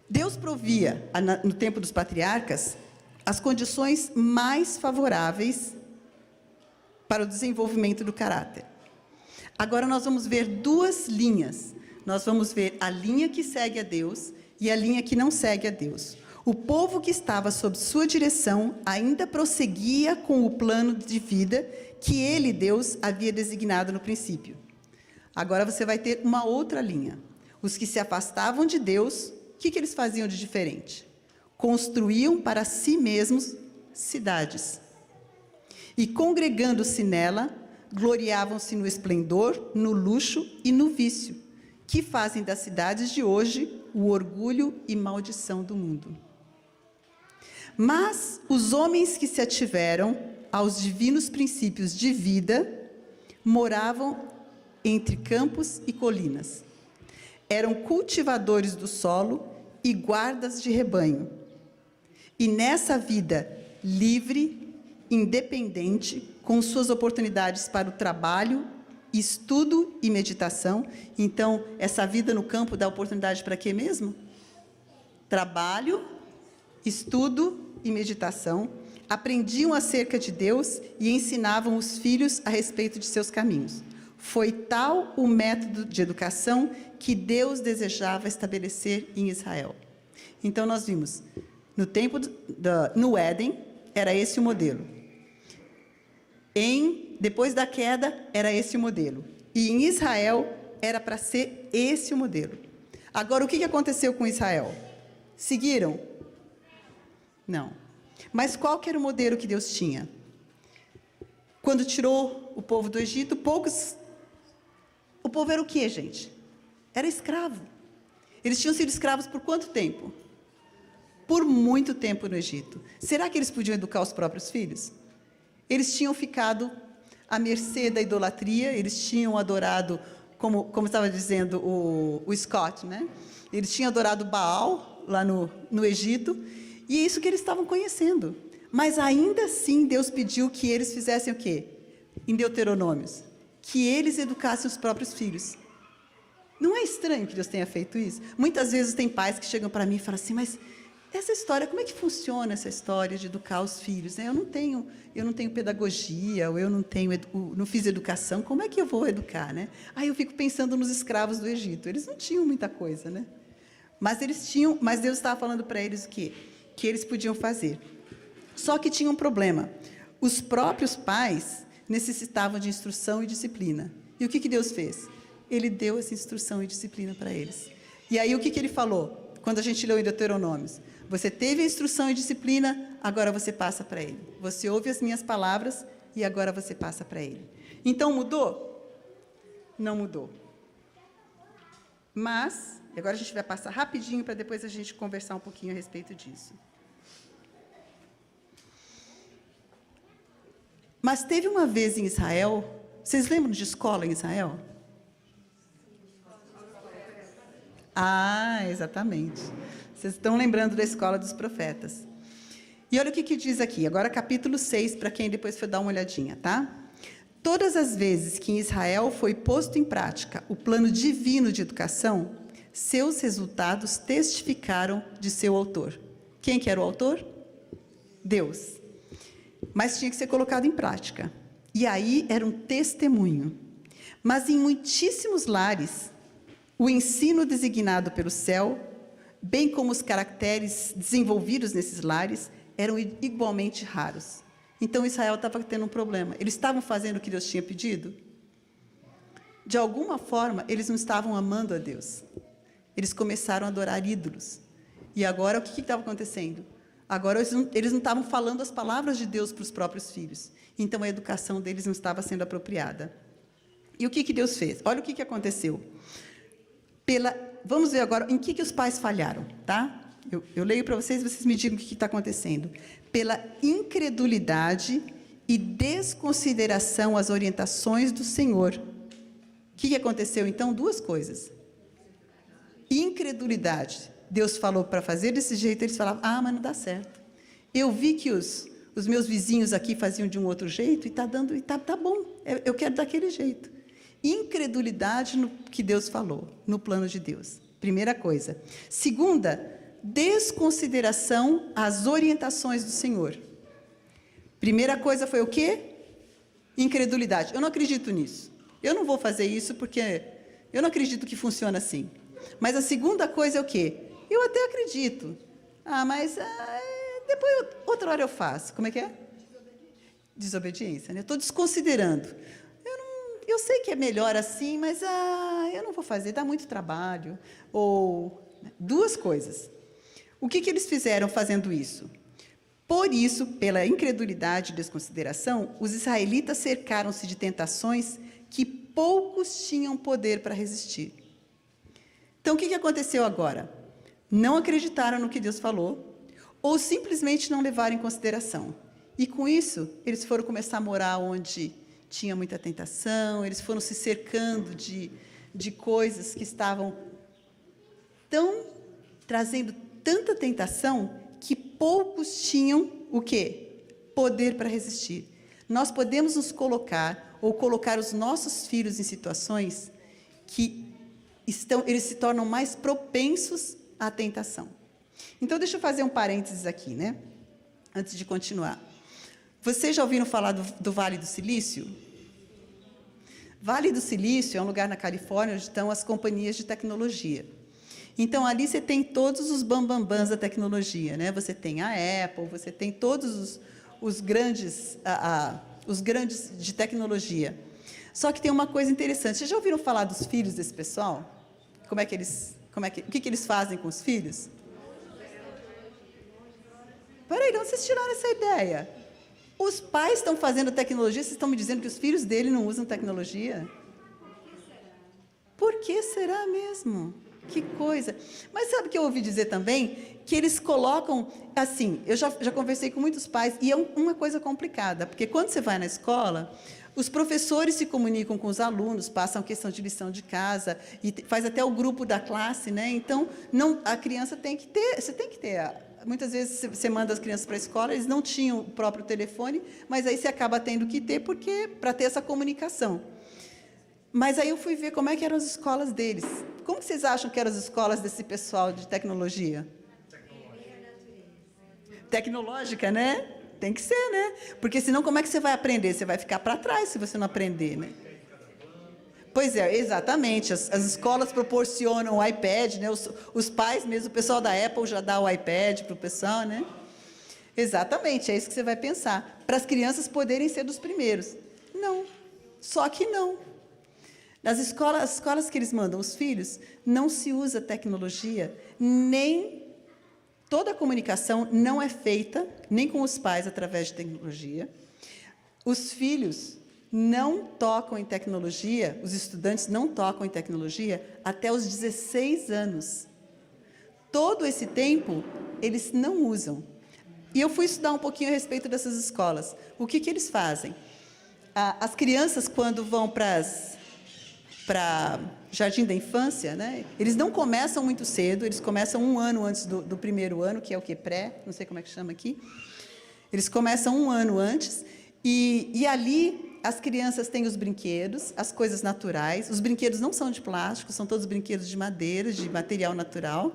Speaker 1: Deus provia, no tempo dos patriarcas, as condições mais favoráveis para o desenvolvimento do caráter. Agora nós vamos ver duas linhas. Nós vamos ver a linha que segue a Deus e a linha que não segue a Deus. O povo que estava sob sua direção ainda prosseguia com o plano de vida que ele, Deus, havia designado no princípio. Agora você vai ter uma outra linha. Os que se afastavam de Deus, o que eles faziam de diferente? Construíam para si mesmos cidades. E congregando-se nela, gloriavam-se no esplendor, no luxo e no vício, que fazem das cidades de hoje o orgulho e maldição do mundo. Mas os homens que se ativeram aos divinos princípios de vida, moravam entre campos e colinas. Eram cultivadores do solo e guardas de rebanho. E nessa vida livre, independente, com suas oportunidades para o trabalho, estudo e meditação. Então, essa vida no campo dá oportunidade para quê mesmo? Trabalho, estudo e meditação. Aprendiam acerca de Deus e ensinavam os filhos a respeito de seus caminhos. Foi tal o método de educação que Deus desejava estabelecer em Israel. Então, nós vimos, no Éden, era esse o modelo. Depois da queda, era esse o modelo. E em Israel, era para ser esse o modelo. Agora, o que aconteceu com Israel? Seguiram? Não. Mas qual que era o modelo que Deus tinha? Quando tirou o povo do Egito, o povo era o quê, gente? Era escravo. Eles tinham sido escravos por quanto tempo? Por muito tempo no Egito. Será que eles podiam educar os próprios filhos? Eles tinham ficado à mercê da idolatria, eles tinham adorado, como estava dizendo o Scott, né? Eles tinham adorado Baal, lá no Egito, e é isso que eles estavam conhecendo. Mas ainda assim, Deus pediu que eles fizessem o quê? Em Deuteronômios. Que eles educassem os próprios filhos. Não é estranho que Deus tenha feito isso? Muitas vezes tem pais que chegam para mim e falam assim, mas essa história, como é que funciona essa história de educar os filhos? Eu não tenho pedagogia, ou eu não fiz educação, como é que eu vou educar, né? Aí eu fico pensando nos escravos do Egito. Eles não tinham muita coisa, né? Mas Deus estava falando para eles o quê? Que eles podiam fazer. Só que tinha um problema. Os próprios pais necessitavam de instrução e disciplina. E o que Deus fez? Ele deu essa instrução e disciplina para eles. E aí o que ele falou? Quando a gente leu em Deuteronômios, você teve a instrução e disciplina, agora você passa para ele. Você ouve as minhas palavras e agora você passa para ele. Então mudou? Não mudou. Mas, agora a gente vai passar rapidinho para depois a gente conversar um pouquinho a respeito disso. Mas teve uma vez em Israel, vocês lembram de escola em Israel? Ah, exatamente. Vocês estão lembrando da escola dos profetas. E olha o que diz aqui, agora capítulo 6, para quem depois for dar uma olhadinha, tá? Todas as vezes que em Israel foi posto em prática o plano divino de educação, seus resultados testificaram de seu autor. Quem que era o autor? Deus. Mas tinha que ser colocado em prática. E aí era um testemunho. Mas em muitíssimos lares, o ensino designado pelo céu, bem como os caracteres desenvolvidos nesses lares, eram igualmente raros. Então Israel estava tendo um problema. Eles estavam fazendo o que Deus tinha pedido? De alguma forma, eles não estavam amando a Deus. Eles começaram a adorar ídolos. E agora, o que estava acontecendo? Agora, eles não estavam falando as palavras de Deus para os próprios filhos. Então, a educação deles não estava sendo apropriada. E o que Deus fez? Olha o que aconteceu. Vamos ver agora em que os pais falharam, tá? Eu leio para vocês, vocês me digam o que está acontecendo. Pela incredulidade e desconsideração às orientações do Senhor. O que aconteceu, então? Duas coisas. Incredulidade. Deus falou para fazer desse jeito, eles falavam, mas não dá certo. Eu vi que os meus vizinhos aqui faziam de um outro jeito, e está dando, e tá bom, eu quero daquele jeito. Incredulidade no que Deus falou, no plano de Deus. Primeira coisa. Segunda, desconsideração às orientações do Senhor. Primeira coisa foi o quê? Incredulidade. Eu não acredito nisso. Eu não vou fazer isso porque eu não acredito que funciona assim. Mas a segunda coisa é o quê? Eu até acredito. Mas depois, outra hora eu faço. Como é que é? Desobediência, né? Eu estou desconsiderando. Eu sei que é melhor assim, mas eu não vou fazer, dá muito trabalho. Ou duas coisas. O que eles fizeram fazendo isso? Por isso, pela incredulidade e desconsideração, os israelitas cercaram-se de tentações que poucos tinham poder para resistir. Então, o que aconteceu agora? Não acreditaram no que Deus falou, ou simplesmente não levaram em consideração. E, com isso, eles foram começar a morar onde tinha muita tentação, eles foram se cercando de coisas que estavam trazendo tanta tentação que poucos tinham o quê? Poder para resistir. Nós podemos nos colocar, ou colocar os nossos filhos em situações que eles se tornam mais propensos à tentação. Então, deixa eu fazer um parênteses aqui, né? Antes de continuar. Vocês já ouviram falar do Vale do Silício? Vale do Silício é um lugar na Califórnia onde estão as companhias de tecnologia. Então, ali você tem todos os bambambãs da tecnologia, né? Você tem a Apple, você tem todos os grandes de tecnologia. Só que tem uma coisa interessante. Vocês já ouviram falar dos filhos desse pessoal? O que eles fazem com os filhos? Peraí, de onde vocês tiraram essa ideia? Os pais estão fazendo tecnologia, vocês estão me dizendo que os filhos dele não usam tecnologia? Por que será mesmo? Que coisa. Mas sabe o que eu ouvi dizer também? Que eles colocam, assim, eu já conversei com muitos pais, e é uma coisa complicada, porque quando você vai na escola, os professores se comunicam com os alunos, passam questão de lição de casa, e faz até o grupo da classe, né? Então, a criança tem que ter, você tem que ter. Muitas vezes você manda as crianças para a escola, eles não tinham o próprio telefone, mas aí você acaba tendo que ter, para ter essa comunicação. Mas aí eu fui ver como é que eram as escolas deles. Como vocês acham que eram as escolas desse pessoal de tecnologia? Tecnológica, né? Tem que ser, né? Porque senão como é que você vai aprender? Você vai ficar para trás se você não aprender, né? Pois é, exatamente. As escolas proporcionam o iPad, né? Os pais mesmo, o pessoal da Apple já dá o iPad para o pessoal, né? Exatamente, é isso que você vai pensar. Para as crianças poderem ser dos primeiros. Não, só que não. Nas escolas, as escolas que eles mandam os filhos, não se usa tecnologia, nem toda a comunicação não é feita, nem com os pais através de tecnologia. Os filhos não tocam em tecnologia, os estudantes não tocam em tecnologia até os 16 anos. Todo esse tempo, eles não usam. E eu fui estudar um pouquinho a respeito dessas escolas. O que eles fazem? As crianças, quando vão para jardim da infância, né? Eles não começam muito cedo, eles começam 1 ano antes do primeiro ano, que é o que? Pré, não sei como é que chama aqui. Eles começam 1 ano antes, e ali as crianças têm os brinquedos, as coisas naturais. Os brinquedos não são de plástico, são todos brinquedos de madeira, de material natural.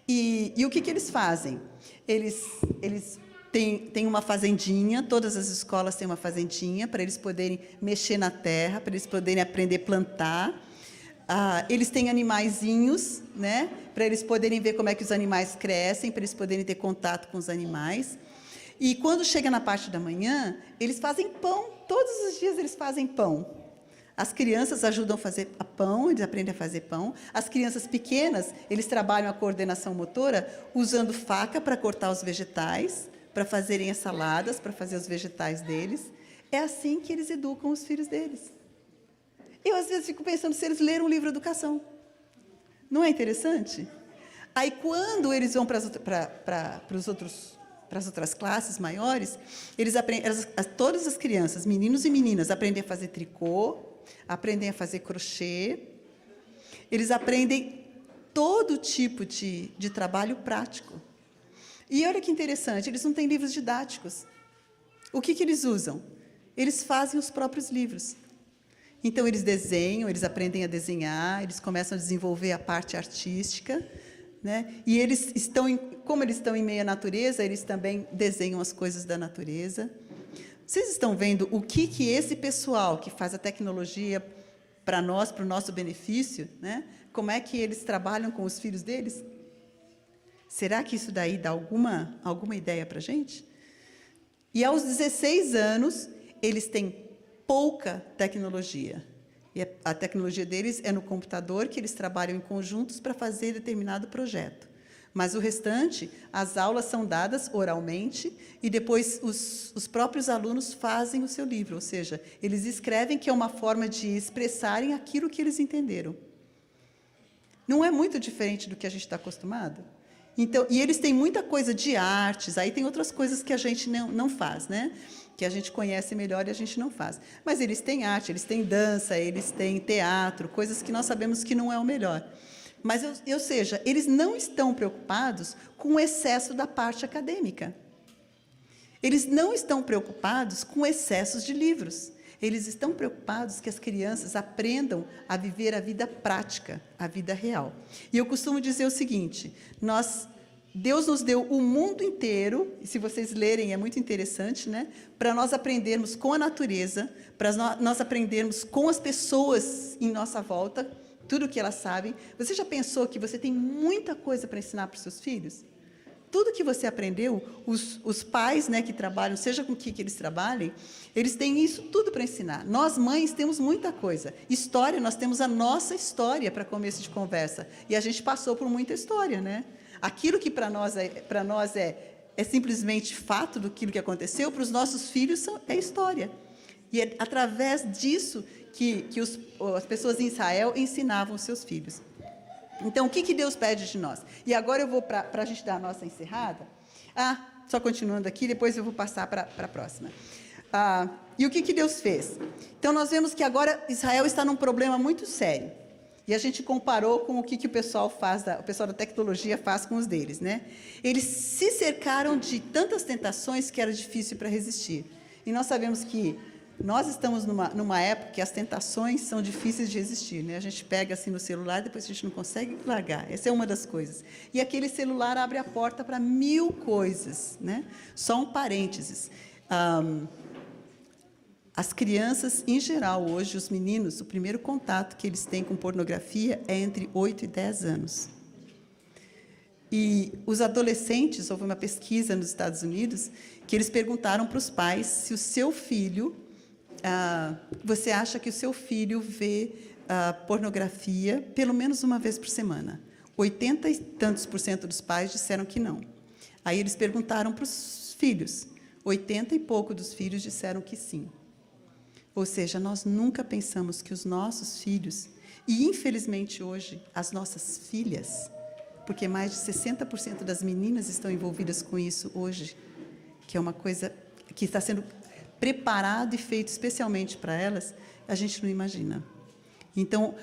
Speaker 1: E o que eles fazem? Eles têm uma fazendinha, todas as escolas têm uma fazendinha, para eles poderem mexer na terra, para eles poderem aprender a plantar. Eles têm animaizinhos, né, para eles poderem ver como é que os animais crescem, para eles poderem ter contato com os animais. E quando chega na parte da manhã, eles fazem pão, todos os dias eles fazem pão. As crianças ajudam a fazer pão, eles aprendem a fazer pão. As crianças pequenas, eles trabalham a coordenação motora usando faca para cortar os vegetais, para fazerem as saladas, para fazer os vegetais deles. É assim que eles educam os filhos deles. Eu, às vezes, fico pensando se eles leram o livro Educação. Não é interessante? Aí, quando eles vão para as outras classes maiores, eles aprendem, todas as crianças, meninos e meninas, aprendem a fazer tricô, aprendem a fazer crochê, eles aprendem todo tipo de trabalho prático. E olha que interessante, eles não têm livros didáticos. O que eles usam? Eles fazem os próprios livros. Então, eles desenham, eles aprendem a desenhar, eles começam a desenvolver a parte artística, né? E eles como eles estão em meio à natureza, eles também desenham as coisas da natureza. Vocês estão vendo o que esse pessoal que faz a tecnologia para nós, para o nosso benefício, né? Como é que eles trabalham com os filhos deles? Será que isso daí dá alguma ideia para a gente? E aos 16 anos, eles têm pouca tecnologia. E a tecnologia deles é no computador, que eles trabalham em conjuntos para fazer determinado projeto. Mas o restante, as aulas são dadas oralmente e depois os próprios alunos fazem o seu livro, ou seja, eles escrevem, que é uma forma de expressarem aquilo que eles entenderam. Não é muito diferente do que a gente está acostumado? Então, e eles têm muita coisa de artes, aí tem outras coisas que a gente não faz, né? Que a gente conhece melhor e a gente não faz. Mas eles têm arte, eles têm dança, eles têm teatro, coisas que nós sabemos que não é o melhor. Mas, ou seja, eles não estão preocupados com o excesso da parte acadêmica. Eles não estão preocupados com excessos de livros. Eles estão preocupados que as crianças aprendam a viver a vida prática, a vida real. E eu costumo dizer o seguinte, Deus nos deu o mundo inteiro, e se vocês lerem é muito interessante, né? Para nós aprendermos com a natureza, para nós aprendermos com as pessoas em nossa volta, tudo o que elas sabem. Você já pensou que você tem muita coisa para ensinar para os seus filhos? Tudo que você aprendeu, os pais, né, que trabalham, seja com o que eles trabalhem, eles têm isso tudo para ensinar. Nós, mães, temos muita coisa. História, nós temos a nossa história para começo de conversa. E a gente passou por muita história, né? Aquilo que para nós é simplesmente fato do que aconteceu, para os nossos filhos é história. E é através disso que as pessoas em Israel ensinavam os seus filhos. Então, o que Deus pede de nós? E agora eu vou, para a gente dar a nossa encerrada. Só continuando aqui, depois eu vou passar para a próxima. E o que Deus fez? Então, nós vemos que agora Israel está num problema muito sério. E a gente comparou com o que o pessoal o pessoal da tecnologia faz com os deles, né? Eles se cercaram de tantas tentações que era difícil para resistir. E nós sabemos que nós estamos numa época que as tentações são difíceis de resistir, né? A gente pega assim no celular, depois a gente não consegue largar. Essa é uma das coisas. E aquele celular abre a porta para 1000 coisas, né? Só um parênteses. As crianças, em geral, hoje, os meninos, o primeiro contato que eles têm com pornografia é entre 8 e 10 anos. E os adolescentes, houve uma pesquisa nos Estados Unidos, que eles perguntaram para os pais se o seu filho, você acha que o seu filho vê pornografia pelo menos uma vez por semana? 80 e tantos % dos pais disseram que não. Aí eles perguntaram para os filhos, 80 e pouco dos filhos disseram que sim. Ou seja, nós nunca pensamos que os nossos filhos, e infelizmente hoje, as nossas filhas, porque mais de 60% das meninas estão envolvidas com isso hoje, que é uma coisa que está sendo preparado e feito especialmente para elas, a gente não imagina. Então,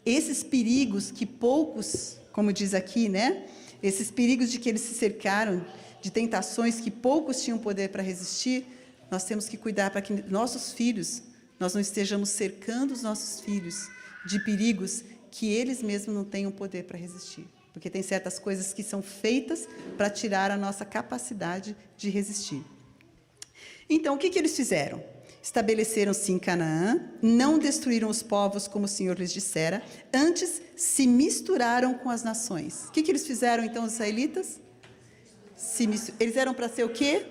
Speaker 1: esses perigos que poucos, como diz aqui, né? Esses perigos de que eles se cercaram, de tentações que poucos tinham poder para resistir, nós temos que cuidar para que nossos filhos, nós não estejamos cercando os nossos filhos de perigos que eles mesmos não tenham poder para resistir. Porque tem certas coisas que são feitas para tirar a nossa capacidade de resistir. Então, o que eles fizeram? Estabeleceram-se em Canaã, não destruíram os povos como o Senhor lhes dissera, antes se misturaram com as nações. O que eles fizeram, então, os israelitas? Eles eram para ser o quê?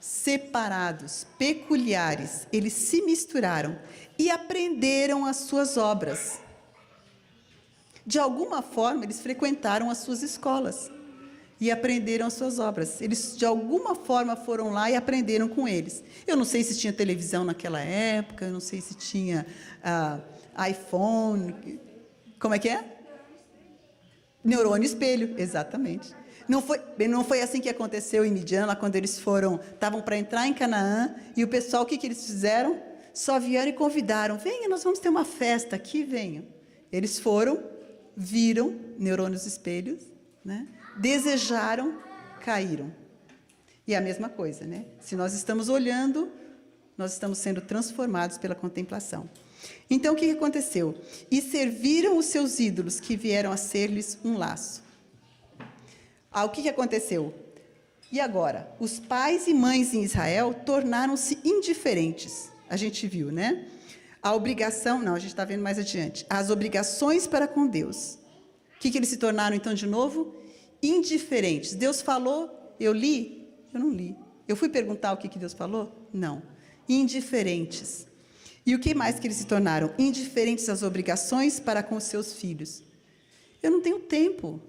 Speaker 1: Separados, peculiares. Eles se misturaram e aprenderam as suas obras. De alguma forma, eles frequentaram as suas escolas e aprenderam as suas obras. Eles, de alguma forma, foram lá e aprenderam com eles. Eu não sei se tinha televisão naquela época, eu não sei se tinha iPhone. Como é que é? Neurônio espelho, exatamente. Não foi assim que aconteceu em Midian, lá quando eles estavam para entrar em Canaã, e o pessoal, o que eles fizeram? Só vieram e convidaram, venha, nós vamos ter uma festa aqui, venham. Eles foram, viram neurônios espelhos, né? Desejaram, caíram. E é a mesma coisa, né? Se nós estamos olhando, nós estamos sendo transformados pela contemplação. Então, o que aconteceu? E serviram os seus ídolos, que vieram a ser-lhes um laço. O que aconteceu? E agora? Os pais e mães em Israel tornaram-se indiferentes. A gente viu, né? A obrigação... Não, a gente está vendo mais adiante. As obrigações para com Deus. O que eles se tornaram, então, de novo? Indiferentes. Deus falou, eu li? Eu não li. Eu fui perguntar o que Deus falou? Não. Indiferentes. E o que mais que eles se tornaram? Indiferentes às obrigações para com os seus filhos. Eu não tenho tempo.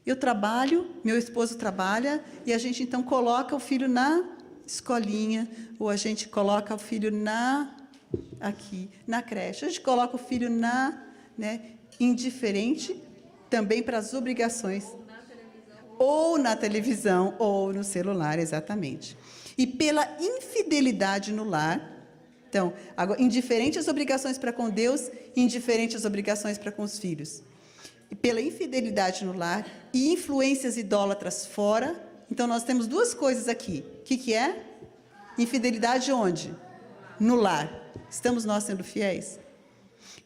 Speaker 1: Eu trabalho, meu esposo trabalha, e a gente, então, coloca o filho na escolinha, ou a gente coloca o filho aqui, na creche. A gente coloca o filho indiferente, também para as obrigações. Ou na televisão, ou no celular, exatamente. E pela infidelidade no lar. Então, agora, indiferente às obrigações para com Deus, indiferente às obrigações para com os filhos. E pela infidelidade no lar e influências idólatras fora. Então, nós temos duas coisas aqui. O que é? Infidelidade onde? No lar. Estamos nós sendo fiéis?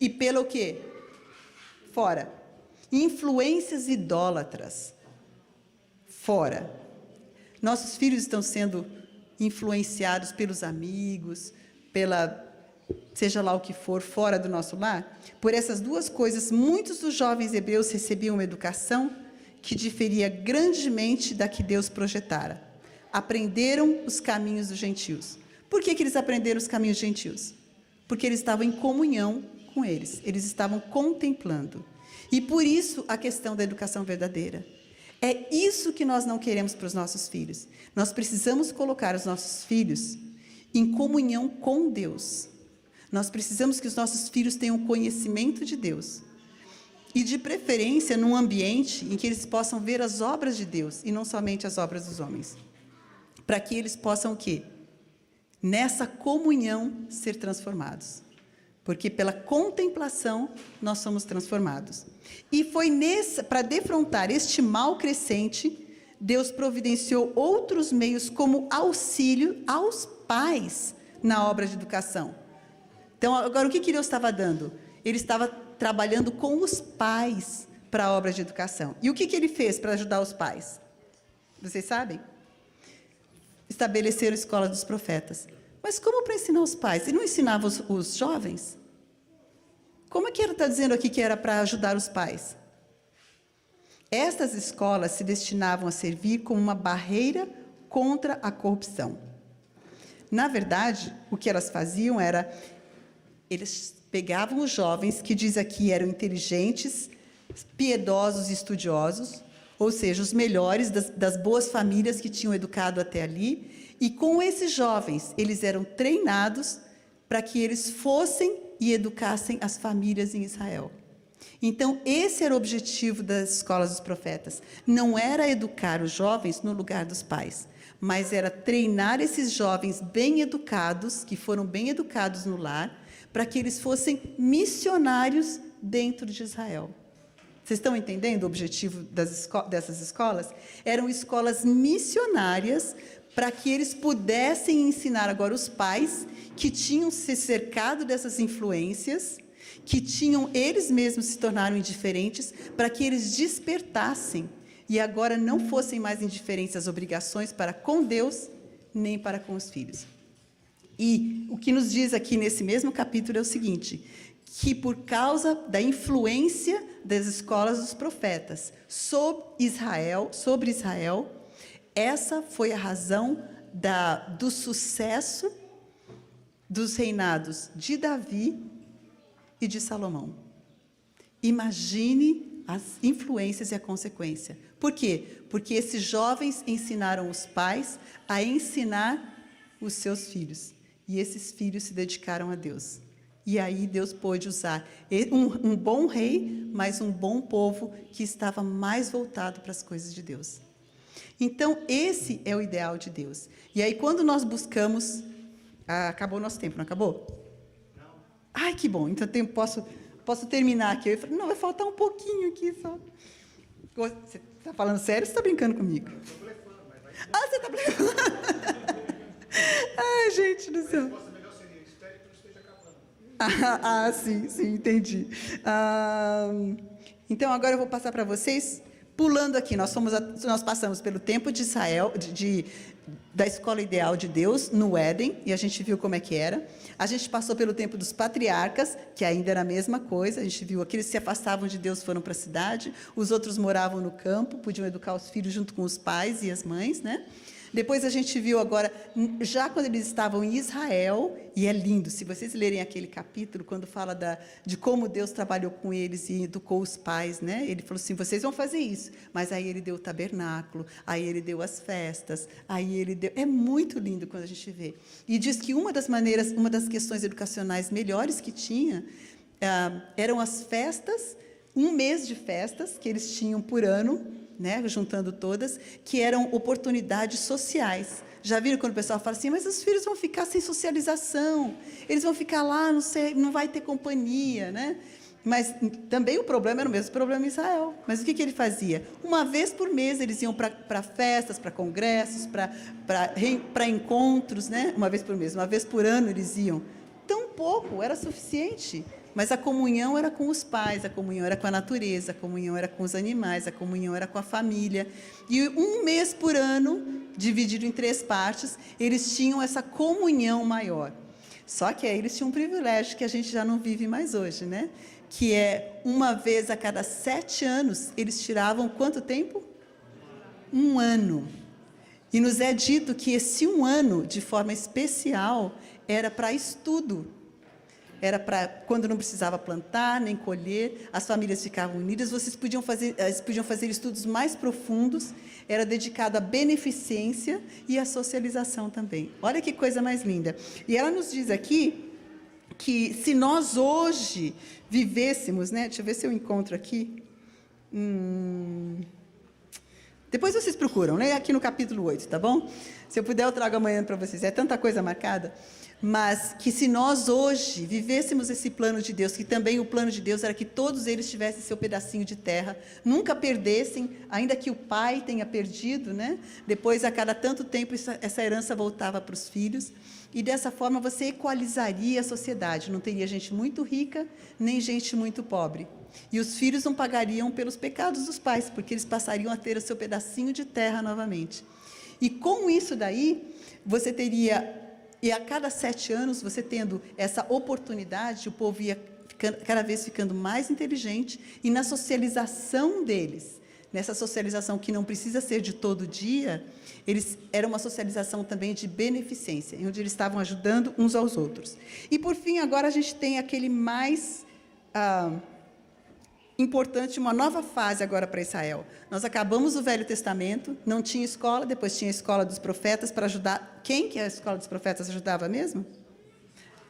Speaker 1: E pelo quê? Fora. Influências idólatras fora. Nossos filhos estão sendo influenciados pelos amigos, seja lá o que for, fora do nosso lar. Por essas duas coisas, muitos dos jovens hebreus recebiam uma educação que diferia grandemente da que Deus projetara. Aprenderam os caminhos dos gentios. Por que eles aprenderam os caminhos dos gentios? Porque eles estavam em comunhão com eles, eles estavam contemplando. E por isso a questão da educação verdadeira. É isso que nós não queremos para os nossos filhos. Nós precisamos colocar os nossos filhos em comunhão com Deus. Nós precisamos que os nossos filhos tenham conhecimento de Deus. E, de preferência, num ambiente em que eles possam ver as obras de Deus, e não somente as obras dos homens. Para que eles possam o quê? Nessa comunhão ser transformados. Porque pela contemplação nós somos transformados. E foi para defrontar este mal crescente, Deus providenciou outros meios como auxílio aos pais na obra de educação. Então, agora, o que Deus estava dando? Ele estava trabalhando com os pais para a obra de educação. E o que ele fez para ajudar os pais? Vocês sabem? Estabeleceram a escola dos profetas. Mas como para ensinar os pais? Ele não ensinava os jovens? Como é que ele está dizendo aqui que era para ajudar os pais? Estas escolas se destinavam a servir como uma barreira contra a corrupção. Na verdade, o que elas faziam era, eles pegavam os jovens, que diz aqui eram inteligentes, piedosos e estudiosos, ou seja, os melhores das boas famílias que tinham educado até ali, e com esses jovens, eles eram treinados para que eles fossem e educassem as famílias em Israel. Então, esse era o objetivo das escolas dos profetas. Não era educar os jovens no lugar dos pais, mas era treinar esses jovens bem educados, que foram bem educados no lar, para que eles fossem missionários dentro de Israel. Vocês estão entendendo o objetivo dessas escolas? Eram escolas missionárias para que eles pudessem ensinar agora os pais que tinham se cercado dessas influências, que eles mesmos se tornaram indiferentes, para que eles despertassem e agora não fossem mais indiferentes às obrigações para com Deus, nem para com os filhos. E o que nos diz aqui nesse mesmo capítulo é o seguinte, que por causa da influência das escolas dos profetas sobre Israel, essa foi a razão do sucesso dos reinados de Davi e de Salomão. Imagine as influências e a consequência. Por quê? Porque esses jovens ensinaram os pais a ensinar os seus filhos. E esses filhos se dedicaram a Deus. E aí Deus pôde usar um bom rei, mas um bom povo que estava mais voltado para as coisas de Deus. Então, esse é o ideal de Deus. E aí, quando nós buscamos... acabou o nosso tempo, não acabou? Não. Ai, que bom. Então, posso terminar aqui. Eu falei, não, vai faltar um pouquinho aqui só. Você está falando sério ou você está brincando comigo? Eu estou blefando, mas vai ser. Você está blefando? Ai, gente do céu. A resposta melhor seria, espere que tudo esteja acabando. Sim, entendi. Então, agora eu vou passar para vocês, pulando aqui. Nós passamos pelo tempo de Israel, da escola ideal de Deus, no Éden, e a gente viu como é que era. A gente passou pelo tempo dos patriarcas, que ainda era a mesma coisa. A gente viu aqueles que se afastavam de Deus foram para a cidade, os outros moravam no campo, podiam educar os filhos junto com os pais e as mães, né? Depois a gente viu agora, já quando eles estavam em Israel, e é lindo, se vocês lerem aquele capítulo, quando fala de como Deus trabalhou com eles e educou os pais, né? Ele falou assim, vocês vão fazer isso, mas aí ele deu o tabernáculo, aí ele deu as festas, aí ele deu... É muito lindo quando a gente vê. E diz que uma das questões educacionais melhores que tinha, eram as festas, um mês de festas que eles tinham por ano, né, juntando todas, que eram oportunidades sociais. Já viram quando o pessoal fala assim, mas os filhos vão ficar sem socialização, eles vão ficar lá, não vai ter companhia, né? Mas também o problema era o mesmo problema em Israel. Mas o que ele fazia? Uma vez por mês eles iam para festas, para congressos, para encontros, né? Uma vez por mês, uma vez por ano eles iam. Tão pouco, era suficiente. Mas a comunhão era com os pais, a comunhão era com a natureza, a comunhão era com os animais, a comunhão era com a família. E um mês por ano, dividido em 3 partes, eles tinham essa comunhão maior. Só que aí eles tinham um privilégio que a gente já não vive mais hoje, né? Que é, uma vez a cada 7 anos, eles tiravam quanto tempo? 1 ano. E nos é dito que esse 1 ano, de forma especial, era para estudo. Era para quando não precisava plantar, nem colher, as famílias ficavam unidas, eles podiam fazer estudos mais profundos, era dedicado à beneficência e à socialização também. Olha que coisa mais linda. E ela nos diz aqui que se nós hoje vivêssemos, né? Deixa eu ver se eu encontro aqui. Depois vocês procuram, né? Aqui no capítulo 8, tá bom? Se eu puder, eu trago amanhã para vocês. É tanta coisa marcada. Mas que se nós hoje vivêssemos esse plano de Deus, que também o plano de Deus era que todos eles tivessem seu pedacinho de terra, nunca perdessem, ainda que o pai tenha perdido, né? Depois, a cada tanto tempo, essa herança voltava para os filhos, e dessa forma você equalizaria a sociedade, não teria gente muito rica, nem gente muito pobre. E os filhos não pagariam pelos pecados dos pais, porque eles passariam a ter o seu pedacinho de terra novamente. E com isso daí, você teria... E a cada 7 anos, você tendo essa oportunidade, o povo ia cada vez ficando mais inteligente, e na socialização deles, nessa socialização que não precisa ser de todo dia, era uma socialização também de beneficência, onde eles estavam ajudando uns aos outros. E, por fim, agora a gente tem aquele mais... importante, uma nova fase agora para Israel. Nós acabamos o Velho Testamento, não tinha escola, depois tinha a escola dos profetas para ajudar... Quem que a escola dos profetas ajudava mesmo?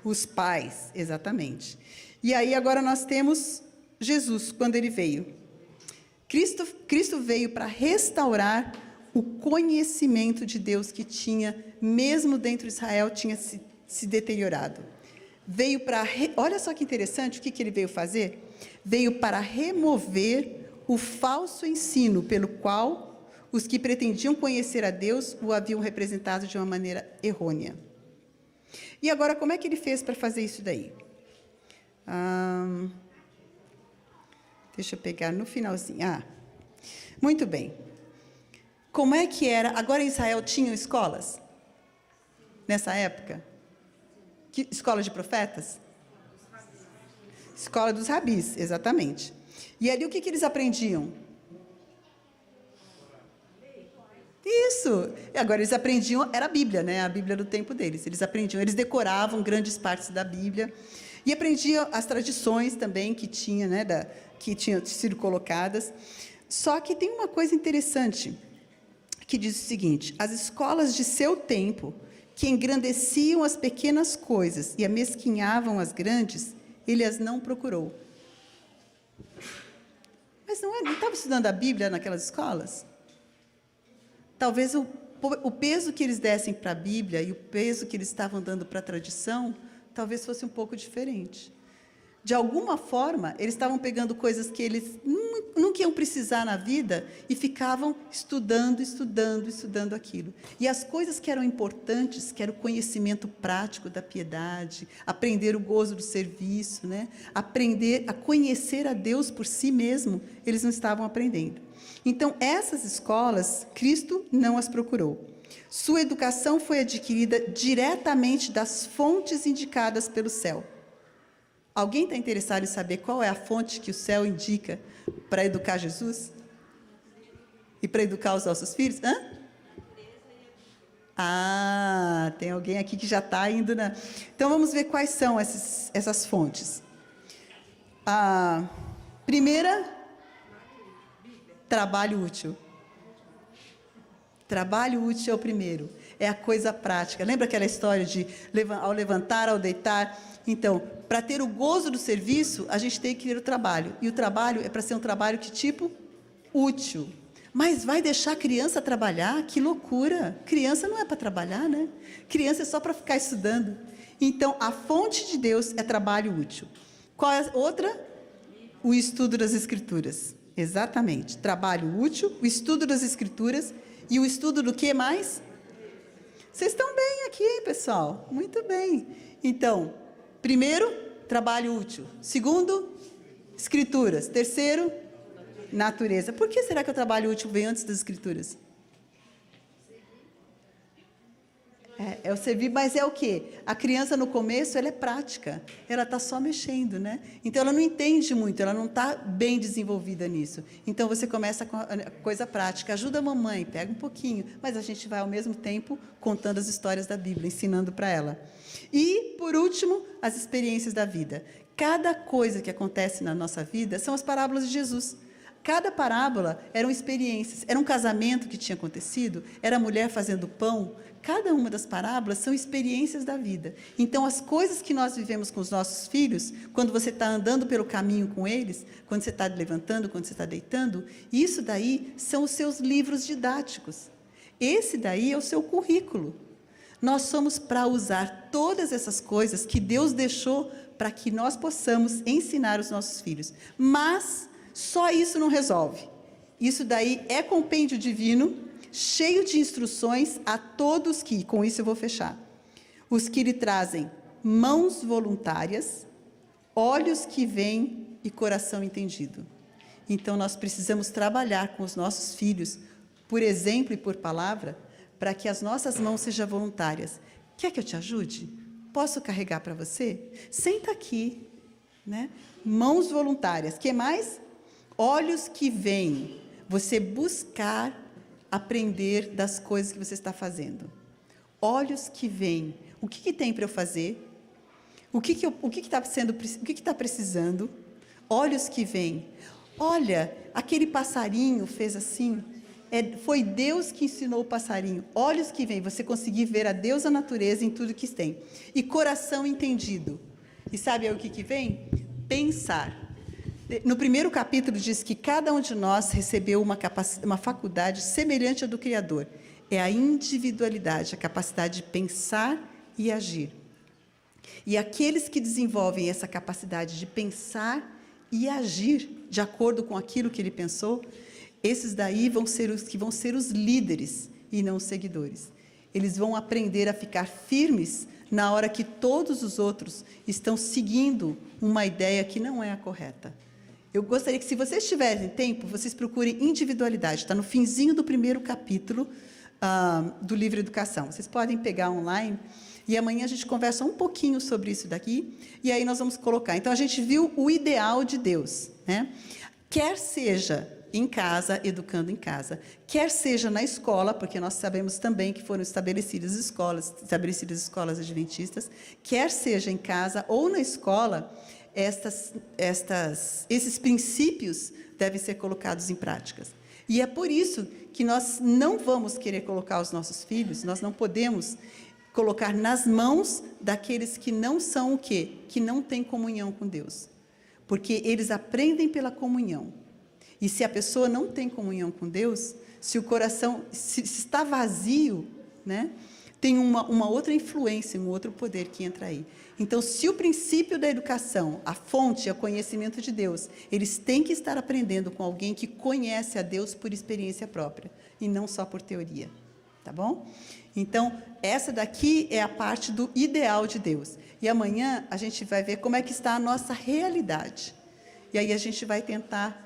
Speaker 1: Os pais, exatamente. E aí agora nós temos Jesus, quando ele veio. Cristo veio para restaurar o conhecimento de Deus que tinha, mesmo dentro de Israel, tinha se deteriorado. veio para... Olha só que interessante, o que ele veio fazer? Veio para remover o falso ensino pelo qual os que pretendiam conhecer a Deus o haviam representado de uma maneira errônea. E agora, como é que ele fez para fazer isso daí? Deixa eu pegar no finalzinho. Muito bem. Como é que era? Agora, em Israel tinham escolas? Nessa época? Escola de profetas? Escola dos rabis, exatamente. E ali o que eles aprendiam? Isso! E agora eles aprendiam, era a Bíblia, né? A Bíblia do tempo deles. Eles aprendiam, eles decoravam grandes partes da Bíblia e aprendiam as tradições também que tinha, né? Que tinham sido colocadas. Só que tem uma coisa interessante que diz o seguinte: as escolas de seu tempo, que engrandeciam as pequenas coisas e amesquinhavam as grandes, ele as não procurou. Mas não estava estudando a Bíblia naquelas escolas? Talvez o peso que eles dessem para a Bíblia e o peso que eles estavam dando para a tradição, talvez fosse um pouco diferente. De alguma forma, eles estavam pegando coisas que eles nunca iam precisar na vida e ficavam estudando aquilo. E as coisas que eram importantes, que era o conhecimento prático da piedade, aprender o gozo do serviço, né? Aprender a conhecer a Deus por si mesmo, eles não estavam aprendendo. Então, essas escolas, Cristo não as procurou. Sua educação foi adquirida diretamente das fontes indicadas pelo céu. Alguém está interessado em saber qual é a fonte que o céu indica para educar Jesus? E para educar os nossos filhos? Tem alguém aqui que já está indo na... Então, vamos ver quais são essas fontes. A primeira, trabalho útil. Trabalho útil é o primeiro. É a coisa prática. Lembra aquela história de ao levantar, ao deitar? Então, para ter o gozo do serviço, a gente tem que ter o trabalho. E o trabalho é para ser um trabalho que tipo? Útil. Mas vai deixar a criança trabalhar? Que loucura! Criança não é para trabalhar, né? Criança é só para ficar estudando. Então, a fonte de Deus é trabalho útil. Qual é a outra? O estudo das Escrituras. Exatamente. Trabalho útil, o estudo das Escrituras e o estudo do que mais? Vocês estão bem aqui, hein, pessoal? Muito bem. Então, primeiro, trabalho útil. Segundo, Escrituras. Terceiro, natureza. Por que será que o trabalho útil vem antes das Escrituras? É o servir, mas é o quê? A criança, no começo, ela é prática. Ela está só mexendo, né? Então, ela não entende muito, ela não está bem desenvolvida nisso. Então, você começa com a coisa prática. Ajuda a mamãe, pega um pouquinho. Mas a gente vai, ao mesmo tempo, contando as histórias da Bíblia, ensinando para ela. E, por último, as experiências da vida. Cada coisa que acontece na nossa vida são as parábolas de Jesus. Cada parábola eram experiências. Era um casamento que tinha acontecido, era a mulher fazendo pão. Cada uma das parábolas são experiências da vida. Então, as coisas que nós vivemos com os nossos filhos, quando você está andando pelo caminho com eles, quando você está levantando, quando você está deitando, isso daí são os seus livros didáticos. Esse daí é o seu currículo. Nós somos para usar todas essas coisas que Deus deixou para que nós possamos ensinar os nossos filhos. Mas só isso não resolve. Isso daí é compêndio divino, cheio de instruções a todos que, com isso eu vou fechar, os que lhe trazem mãos voluntárias, olhos que veem e coração entendido. Então, nós precisamos trabalhar com os nossos filhos, por exemplo e por palavra, para que as nossas mãos sejam voluntárias. Quer que eu te ajude? Posso carregar para você? Senta aqui, né? Mãos voluntárias. O que mais? Olhos que veem. Você buscar aprender das coisas que você está fazendo. Olhos que veem. O que tem para eu fazer? O que está precisando? Olhos que veem. Olha, aquele passarinho fez assim. Foi Deus que ensinou o passarinho. Olhos que veem. Você conseguir ver a Deus, a natureza em tudo que tem. E coração entendido. E sabe aí o que vem? Pensar. No primeiro capítulo diz que cada um de nós recebeu uma faculdade semelhante à do Criador. É a individualidade, a capacidade de pensar e agir. E aqueles que desenvolvem essa capacidade de pensar e agir de acordo com aquilo que ele pensou, esses daí vão ser os líderes e não os seguidores. Eles vão aprender a ficar firmes na hora que todos os outros estão seguindo uma ideia que não é a correta. Eu gostaria que, se vocês tiverem tempo, vocês procurem individualidade. Está no finzinho do primeiro capítulo do livro Educação. Vocês podem pegar online e amanhã a gente conversa um pouquinho sobre isso daqui, e aí nós vamos colocar. Então, a gente viu o ideal de Deus, né? Quer seja em casa, educando em casa, quer seja na escola, porque nós sabemos também que foram estabelecidas escolas adventistas, quer seja em casa ou na escola, esses princípios devem ser colocados em práticas. E é por isso que nós não vamos querer colocar os nossos filhos, nós não podemos colocar nas mãos daqueles que não são o quê? Que não têm comunhão com Deus. Porque eles aprendem pela comunhão. E se a pessoa não tem comunhão com Deus, se o coração se está vazio, né, tem uma outra influência, um outro poder que entra aí. Então, se o princípio da educação, a fonte é o conhecimento de Deus, eles têm que estar aprendendo com alguém que conhece a Deus por experiência própria, e não só por teoria. Tá bom? Então, essa daqui é a parte do ideal de Deus. E amanhã a gente vai ver como é que está a nossa realidade. E aí a gente vai tentar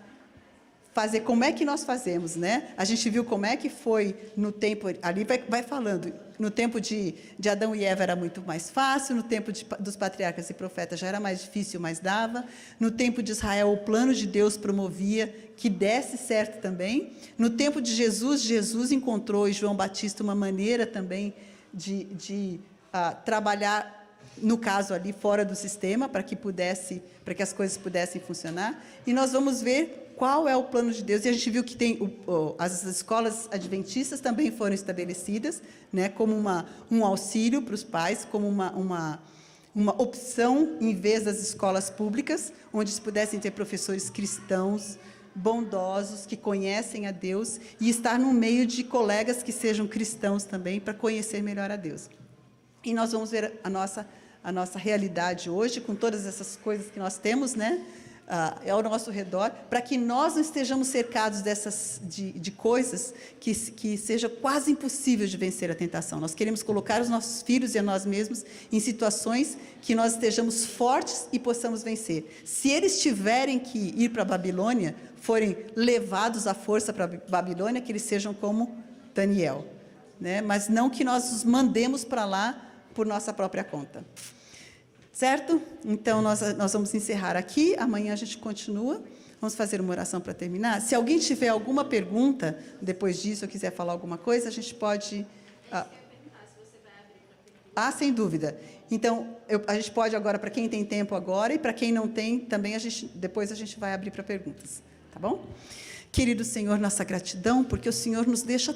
Speaker 1: fazer como é que nós fazemos, né? A gente viu como é que foi no tempo, ali vai falando, no tempo de Adão e Eva era muito mais fácil, no tempo dos patriarcas e profetas já era mais difícil, mas dava, no tempo de Israel o plano de Deus promovia que desse certo também, no tempo de Jesus encontrou em João Batista uma maneira também de trabalhar, no caso ali, fora do sistema, para que as coisas pudessem funcionar, e nós vamos ver qual é o plano de Deus. E a gente viu que tem as escolas adventistas também foram estabelecidas, né, como um auxílio para os pais, como uma opção em vez das escolas públicas, onde eles pudessem ter professores cristãos, bondosos, que conhecem a Deus, e estar no meio de colegas que sejam cristãos também, para conhecer melhor a Deus. E nós vamos ver a nossa realidade hoje, com todas essas coisas que nós temos, né, ao nosso redor, para que nós não estejamos cercados de coisas que seja quase impossível de vencer a tentação. Nós queremos colocar os nossos filhos e a nós mesmos em situações que nós estejamos fortes e possamos vencer. Se eles tiverem que ir para a Babilônia, forem levados à força para a Babilônia, que eles sejam como Daniel, né? Mas não que nós os mandemos para lá por nossa própria conta. Certo? Então, nós vamos encerrar aqui, amanhã a gente continua, vamos fazer uma oração para terminar. Se alguém tiver alguma pergunta, depois disso, ou quiser falar alguma coisa, a gente pode... sem dúvida. Então, a gente pode agora, para quem tem tempo agora, e para quem não tem, também depois a gente vai abrir para perguntas, tá bom? Querido Senhor, nossa gratidão, porque o Senhor nos deixa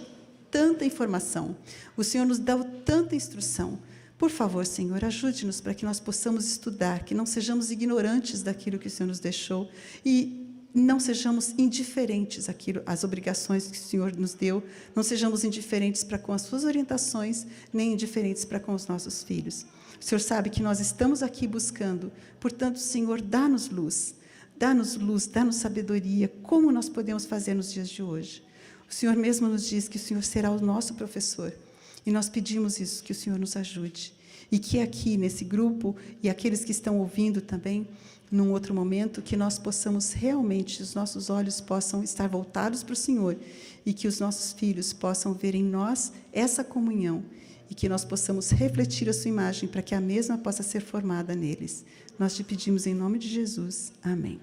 Speaker 1: tanta informação, o Senhor nos dá tanta instrução. Por favor, Senhor, ajude-nos para que nós possamos estudar, que não sejamos ignorantes daquilo que o Senhor nos deixou e não sejamos indiferentes às obrigações que o Senhor nos deu, não sejamos indiferentes para com as suas orientações, nem indiferentes para com os nossos filhos. O Senhor sabe que nós estamos aqui buscando, portanto, Senhor, dá-nos luz, dá-nos sabedoria, como nós podemos fazer nos dias de hoje. O Senhor mesmo nos diz que o Senhor será o nosso professor. E nós pedimos isso, que o Senhor nos ajude. E que aqui, nesse grupo, e aqueles que estão ouvindo também, num outro momento, que nós possamos realmente, os nossos olhos possam estar voltados para o Senhor, e que os nossos filhos possam ver em nós essa comunhão, e que nós possamos refletir a sua imagem, para que a mesma possa ser formada neles. Nós te pedimos em nome de Jesus. Amém.